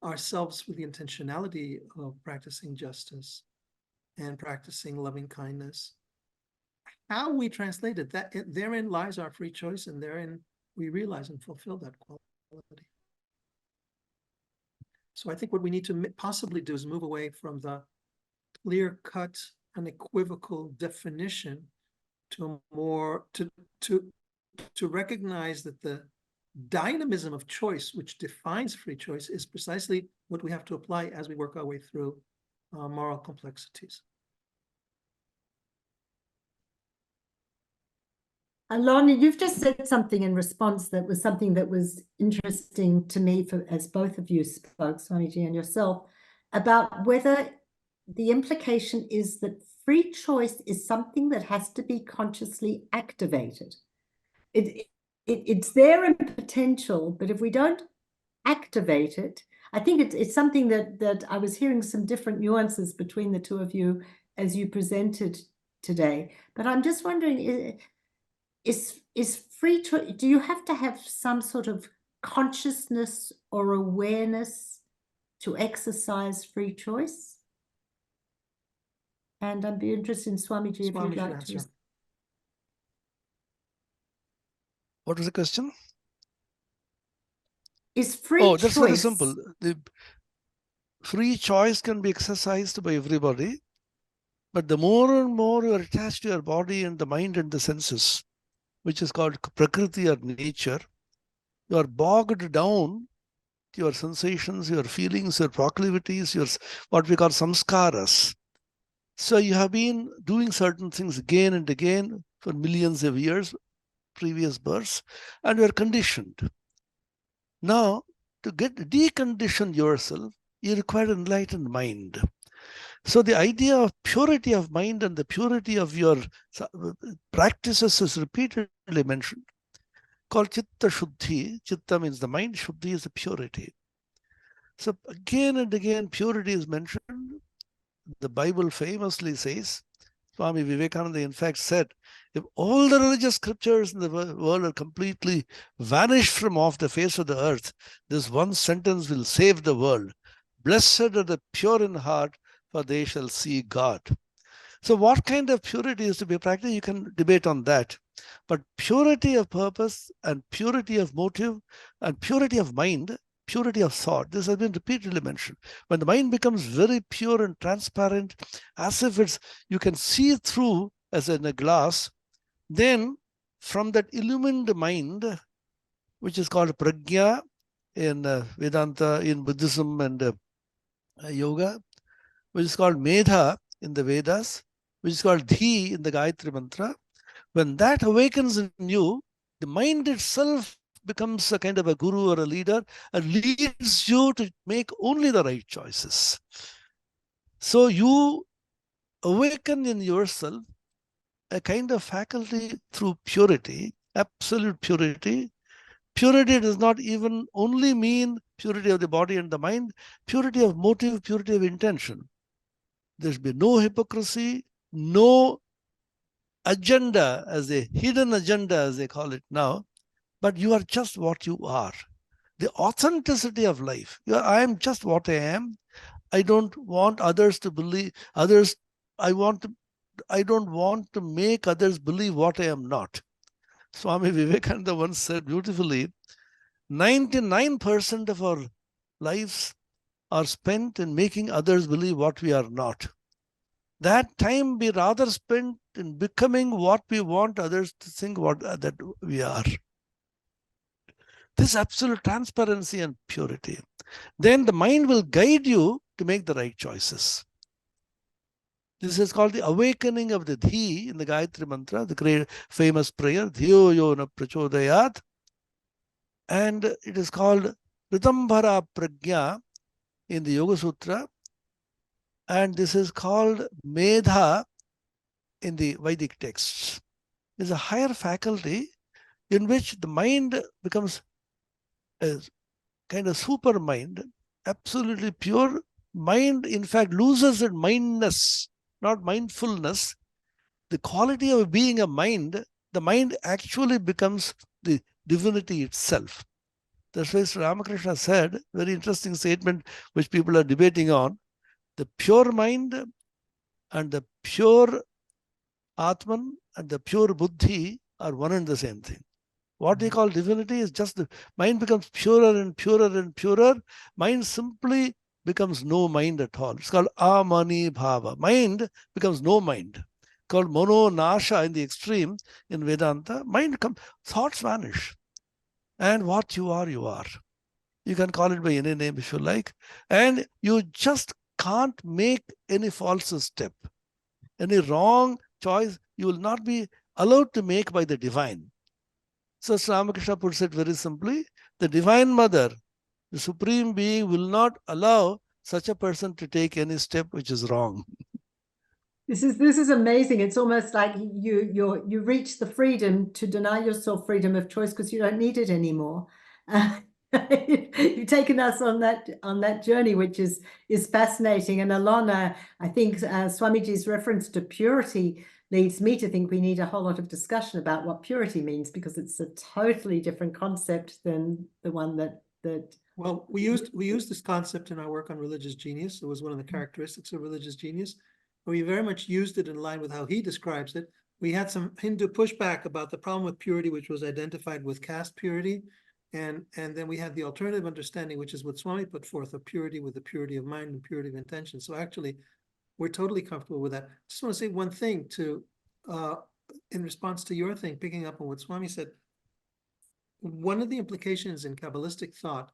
ourselves with the intentionality of practicing justice and practicing loving kindness, how we translate it, that therein lies our free choice, and therein we realize and fulfill that quality. So I think what we need to possibly do is move away from the clear-cut, unequivocal definition to a more to recognize that the dynamism of choice, which defines free choice, is precisely what we have to apply as we work our way through moral complexities. Alon, you've just said something in response that was something that was interesting to me, as both of you spoke, Swamiji and yourself, about whether the implication is that free choice is something that has to be consciously activated. It's there in potential, but if we don't activate it, I think it's something that I was hearing some different nuances between the two of you as you presented today. But I'm just wondering, is free choice, do you have to have some sort of consciousness or awareness to exercise free choice? And I'd be interested in Swamiji if you'd like to. What was the question? Is free choice? That's very simple. The free choice can be exercised by everybody, but the more and more you are attached to your body and the mind and the senses, which is called prakriti or nature, you are bogged down to your sensations, your feelings, your proclivities, your what we call samskaras. So you have been doing certain things again and again for millions of years, previous births, and you are conditioned. Now, to decondition yourself, you require an enlightened mind. So the idea of purity of mind and the purity of your practices is repeatedly mentioned, called chitta shuddhi. Chitta means the mind, shuddhi is the purity. So again and again, purity is mentioned. The Bible famously says, Swami Vivekananda in fact said, if all the religious scriptures in the world are completely vanished from off the face of the earth, this one sentence will save the world. Blessed are the pure in heart, for they shall see God. So what kind of purity is to be practiced? You can debate on that. But purity of purpose and purity of motive and purity of mind, purity of thought, this has been repeatedly mentioned. When the mind becomes very pure and transparent, as if you can see through as in a glass, then from that illumined mind, which is called prajna in Vedanta, in Buddhism and yoga, which is called medha in the Vedas, which is called dhi in the Gayatri Mantra, when that awakens in you, the mind itself becomes a kind of a guru or a leader and leads you to make only the right choices. So you awaken in yourself a kind of faculty through purity, absolute purity. Purity does not even only mean purity of the body and the mind, purity of motive, purity of intention. There should be no hypocrisy, no agenda, as a hidden agenda, as they call it now, but you are just what you are. The authenticity of life. I am just what I am. I don't want others to believe others. I don't want to make others believe what I am not. Swami Vivekananda once said beautifully, 99% of our lives are spent in making others believe what we are not. That time be rather spent in becoming what we want others to think that we are. This absolute transparency and purity. Then the mind will guide you to make the right choices. This is called the awakening of the dhi in the Gayatri Mantra, the great famous prayer, dhiyo yo na prachodayat. And it is called Ritambhara Prajna in the Yoga Sutra. And this is called Medha in the Vedic texts. It's a higher faculty. in which the mind becomes a kind of super mind, absolutely pure. Mind, in fact, loses its mindness, not mindfulness. The quality of being a mind, the mind actually becomes the divinity itself. That's why Sri Ramakrishna said, very interesting statement which people are debating on, the pure mind and the pure Atman and the pure Buddhi are one and the same thing. What we call divinity is just the mind becomes purer and purer and purer. Mind simply becomes no mind at all. It's called amani bhava. Mind becomes no mind. Called mono nasha in the extreme in Vedanta. Mind comes, thoughts vanish. And what you are, you are. You can call it by any name if you like. And you just can't make any false step. Any wrong choice you will not be allowed to make by the divine. So Sri Ramakrishna puts it very simply, the Divine Mother, the Supreme Being, will not allow such a person to take any step which is wrong. This is amazing. It's almost like you reach the freedom to deny yourself freedom of choice because you don't need it anymore. You've taken us on that journey, which is fascinating. And Alon, I think Swamiji's reference to purity leads me to think we need a whole lot of discussion about what purity means, because it's a totally different concept than the one that. Well, we used this concept in our work on religious genius. It was one of the characteristics of religious genius. We very much used it in line with how he describes it. We had some Hindu pushback about the problem with purity, which was identified with caste purity. And then we had the alternative understanding, which is what Swami put forth, of purity with the purity of mind and purity of intention. So actually, we're totally comfortable with that. Just want to say one thing in response to your thing, picking up on what Swami said. One of the implications in Kabbalistic thought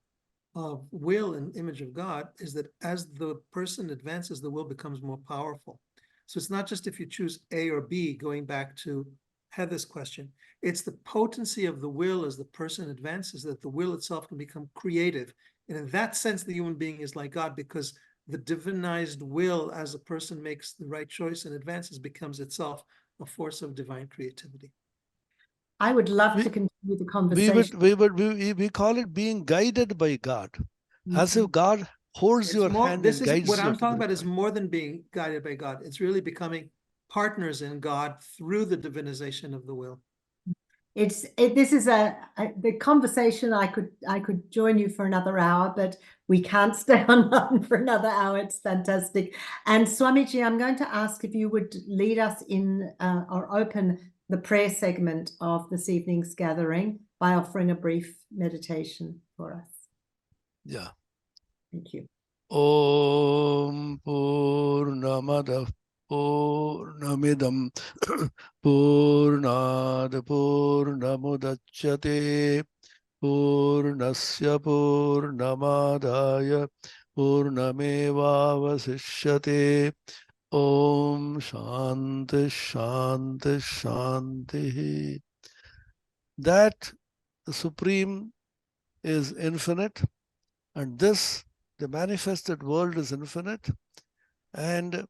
of will and image of God is that as the person advances, the will becomes more powerful. So it's not just if you choose A or B, going back to Heather's question, it's the potency of the will as the person advances, that the will itself can become creative. And in that sense, the human being is like God, because the divinized will, as a person makes the right choice and advances, becomes itself a force of divine creativity. I would love to continue the conversation. We call it being guided by God, as if God holds your hand and guides you. What I'm talking about is more than being guided by God. It's really becoming partners in God through the divinization of the will. This is the conversation. I could join you for another hour, but we can't stay on for another hour. It's fantastic. And Swamiji, I'm going to ask if you would lead us in or open the prayer segment of this evening's gathering by offering a brief meditation for us. Yeah. Thank you. Om Purnamada Purnamidam Purnad Purnamudachyate Purnasya Purnamadaya Purnamevavasishyate. Om Shanti Shanti Shanti. That the Supreme is infinite, and this, the manifested world, is infinite, and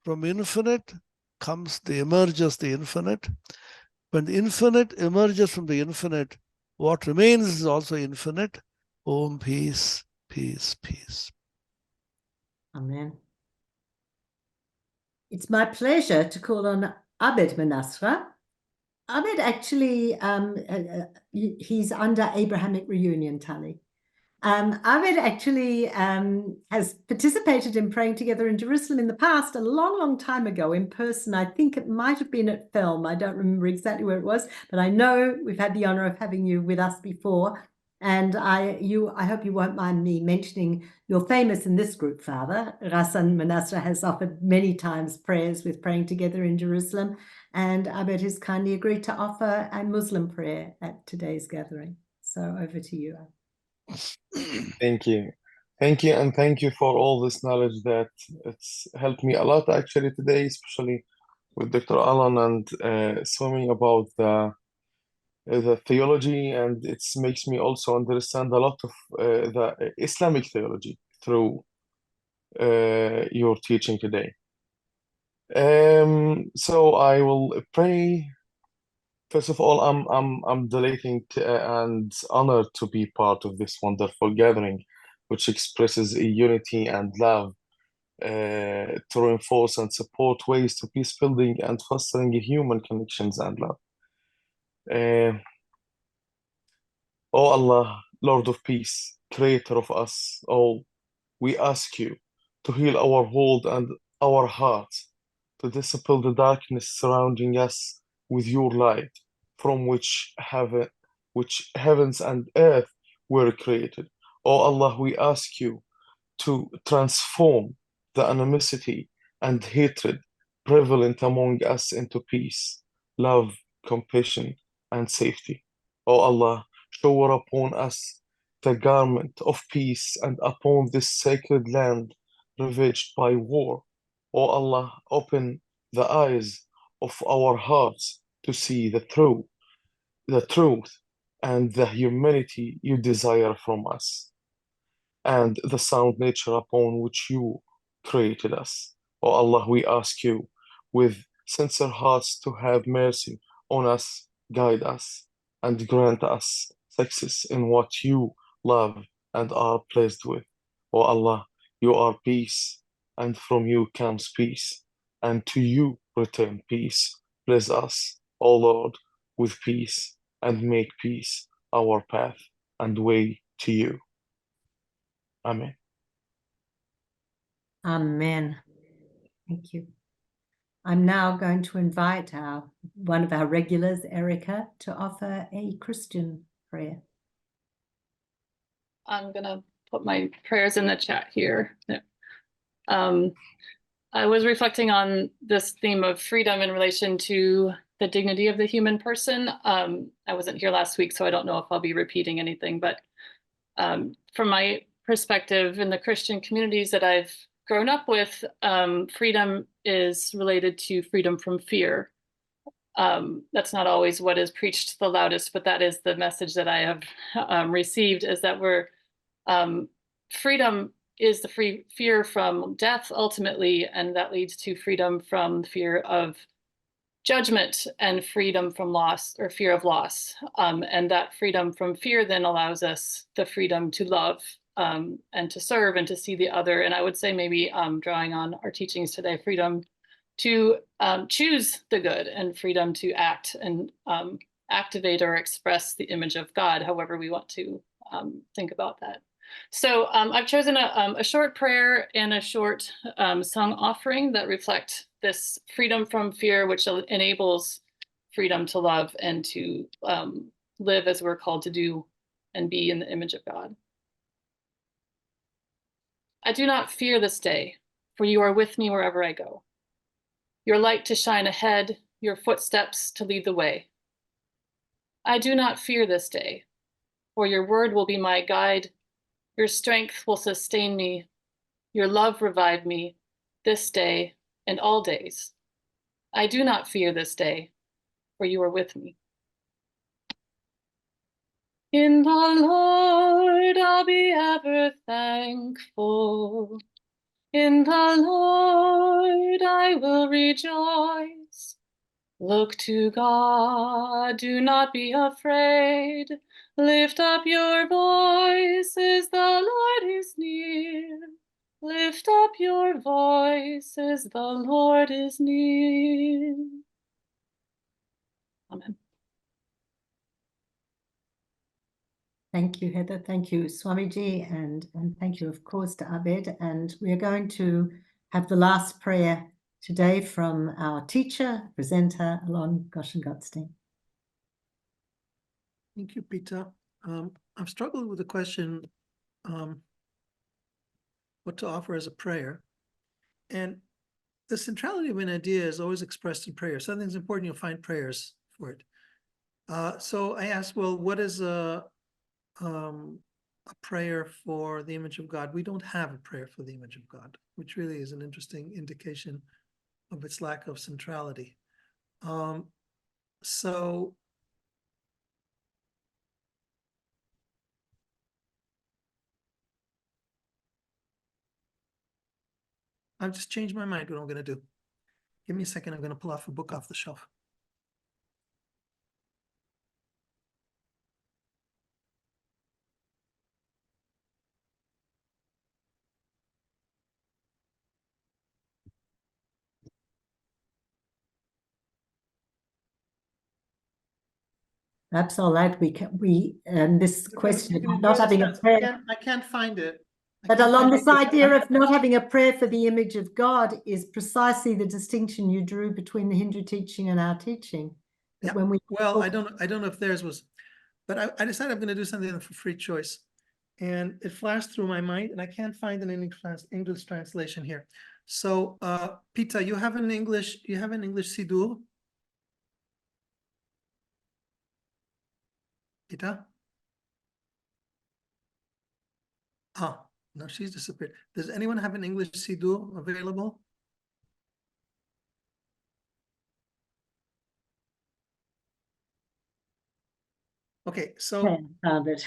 from infinite emerges the infinite. When the infinite emerges from the infinite, what remains is also infinite. Om, peace, peace, peace. Amen. It's my pleasure to call on Abed Manasra. Abed actually, he's under Abrahamic Reunion, Tali. Abed actually has participated in praying together in Jerusalem in the past, a long, long time ago in person. I think it might have been at Film. I don't remember exactly where it was, but I know we've had the honor of having you with us before. And I hope you won't mind me mentioning your famous in this group father. Rassan Manasra has offered many times prayers with praying together in Jerusalem, and Abed has kindly agreed to offer a Muslim prayer at today's gathering. So over to you, Abed. Thank you. Thank you, and thank you for all this knowledge that it's helped me a lot actually today, especially with Dr. Alon and Swami about the theology, and it makes me also understand a lot of the Islamic theology through your teaching today. So I will pray First of all, I'm delighted and honored to be part of this wonderful gathering, which expresses a unity and love to reinforce and support ways to peace building and fostering human connections and love. O Allah, Lord of peace, creator of us all, we ask you to heal our world and our hearts, to dispel the darkness surrounding us with your light, from which heavens and earth were created. O Allah, we ask you to transform the animosity and hatred prevalent among us into peace, love, compassion, and safety. O Allah, shower upon us the garment of peace and upon this sacred land ravaged by war. O Allah, open the eyes of our hearts to see the truth and the humanity you desire from us, and the sound nature upon which you created us. O Allah, we ask you with sincere hearts to have mercy on us, guide us, and grant us success in what you love and are pleased with. O Allah, you are peace, and from you comes peace, and to you return peace. Bless us, O Lord, with peace, and make peace our path and way to you. Amen. Amen. Thank you. I'm now going to invite one of our regulars, Erica, to offer a Christian prayer. I'm going to put my prayers in the chat here. I was reflecting on this theme of freedom in relation to the dignity of the human person. I wasn't here last week, so I don't know if I'll be repeating anything, but from my perspective in the Christian communities that I've grown up with, freedom is related to freedom from fear. That's not always what is preached the loudest, but that is the message that I have received, is that freedom is the fear from death ultimately, and that leads to freedom from fear of judgment and freedom from loss or fear of loss. And that freedom from fear then allows us the freedom to love and to serve and to see the other. And I would say maybe drawing on our teachings today, freedom to choose the good and freedom to act and activate or express the image of God, however we want to think about that. So I've chosen a short prayer and a short song offering that reflect this freedom from fear, which enables freedom to love and to live as we're called to do and be in the image of God. I do not fear this day, for you are with me wherever I go. Your light to shine ahead, your footsteps to lead the way. I do not fear this day, for your word will be my guide. Your strength will sustain me. Your love revive me this day and all days. I do not fear this day, for you are with me. In the Lord I'll be ever thankful. In the Lord I will rejoice. Look to God, do not be afraid. Lift up your voices, the Lord is near. Lift up your voices, the Lord is near. Amen. Thank you, Heather. Thank you, Swamiji, and thank you, of course, to Abed. And we are going to have the last prayer today from our teacher, presenter, Alon Goshen-Gottstein. Thank you, Peter. I've struggled with the question, what to offer as a prayer. And the centrality of an idea is always expressed in prayer. Something's important, you'll find prayers for it. So I asked, well, what is a prayer for the image of God? We don't have a prayer for the image of God, which really is an interesting indication of its lack of centrality. So I've just changed my mind what I'm going to do. Give me a second. I'm going to pull off a book off the shelf. Perhaps I'll add, this question You can of not enjoy having this a dance. prayer. I can't find it. But along this idea of not having a prayer for the image of God is precisely the distinction you drew between the Hindu teaching and our teaching. That Yeah. when we Well, I don't know if theirs was, but I decided I'm going to do something for free choice. And it flashed through my mind, and I can't find an English translation here. So, Pita, you have an English Siddur? Pita? Oh, no, she's disappeared. Does anyone have an English Siddur available? Okay, so Okay, found it.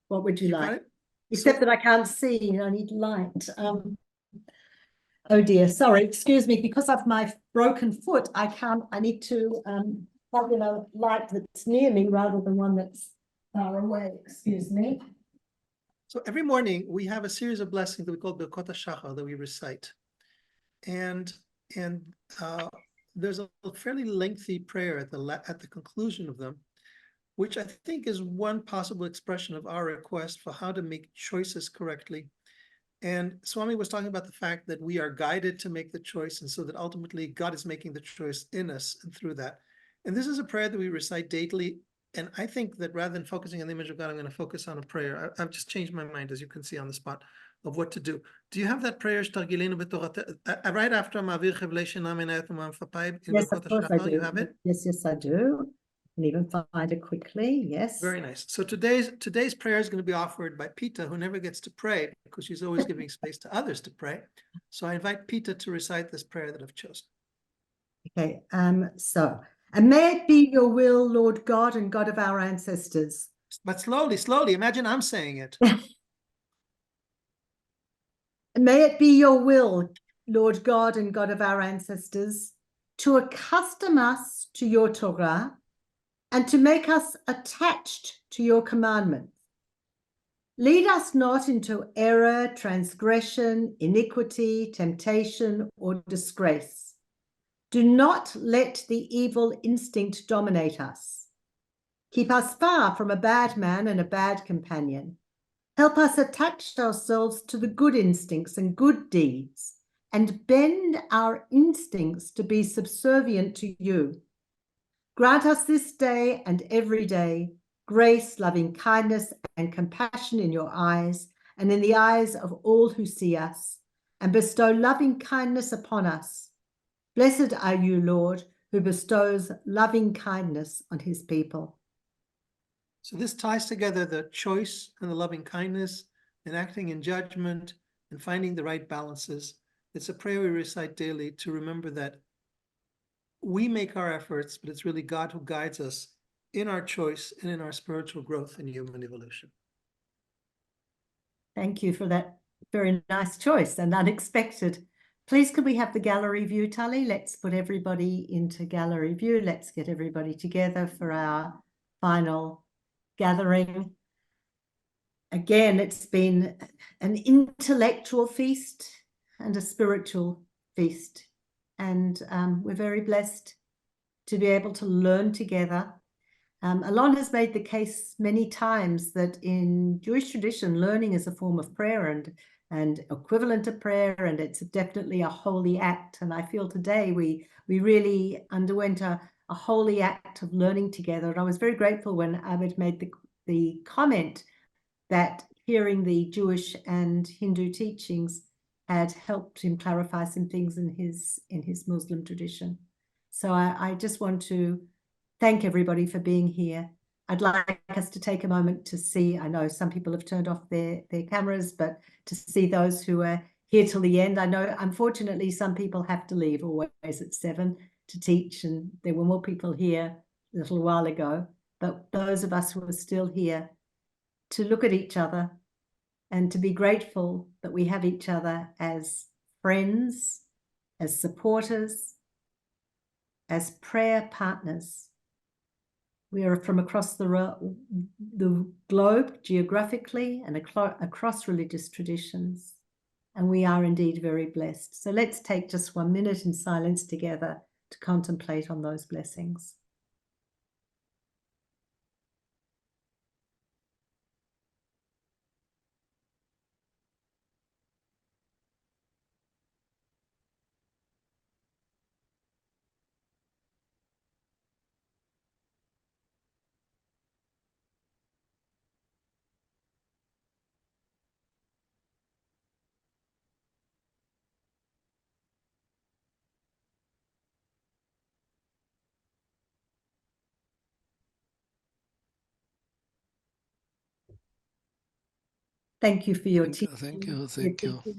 What would you you got like? it? Except that I can't see, I need light. Oh dear, sorry, excuse me, because of my broken foot, I need to have a light that's near me rather than one that's far away, excuse me. So every morning we have a series of blessings that we call Birkot HaShachar that we recite. And there's a fairly lengthy prayer at the conclusion of them, which I think is one possible expression of our request for how to make choices correctly. And Swami was talking about the fact that we are guided to make the choice, and so that ultimately God is making the choice in us and through that. And this is a prayer that we recite daily. And I think that rather than focusing on the image of God, I'm going to focus on a prayer. I've just changed my mind, as you can see on the spot, of what to do. Do you have that prayer? Right after Ma'avir Chevlei Shina Menayat U'Mam Fapai in Yes, Birkot of course I HaShachar, do. you have it? Yes, I do. I can even find it quickly, yes. Very nice. So today's prayer is going to be offered by Pita, who never gets to pray because she's always giving space to others to pray. So I invite Pita to recite this prayer that I've chosen. Okay, and may it be your will, Lord God and God of our ancestors. But slowly, imagine I'm saying it. May it be your will, Lord God and God of our ancestors, to accustom us to your Torah and to make us attached to your commandments. Lead us not into error, transgression, iniquity, temptation, or disgrace. Do not let the evil instinct dominate us. Keep us far from a bad man and a bad companion. Help us attach ourselves to the good instincts and good deeds, and bend our instincts to be subservient to you. Grant us this day and every day grace, loving kindness, and compassion in your eyes and in the eyes of all who see us, and bestow loving kindness upon us. Blessed are you, Lord, who bestows loving kindness on his people. So this ties together the choice and the loving kindness and acting in judgment and finding the right balances. It's a prayer we recite daily to remember that we make our efforts, but it's really God who guides us in our choice and in our spiritual growth and human evolution. Thank you for that very nice choice and unexpected. Please, could we have the gallery view, Tully? Let's put everybody into gallery view. Let's get everybody together for our final gathering. Again, it's been an intellectual feast and a spiritual feast. And we're very blessed to be able to learn together. Alon has made the case many times that in Jewish tradition, learning is a form of prayer and equivalent to prayer, and it's definitely a holy act. And I feel today we really underwent a holy act of learning together. And I was very grateful when Abed made the comment that hearing the Jewish and Hindu teachings had helped him clarify some things in his Muslim tradition. So I just want to thank everybody for being here. I'd like us to take a moment to see, I know some people have turned off their cameras, but to see those who are here till the end. I know, unfortunately, some people have to leave always at 7 to teach, and there were more people here a little while ago. But those of us who are still here, to look at each other and to be grateful that we have each other as friends, as supporters, as prayer partners. We are from across the globe geographically and across religious traditions, and we are indeed very blessed. So let's take just 1 minute in silence together to contemplate on those blessings. Thank you for your Thank you. teaching. Thank you.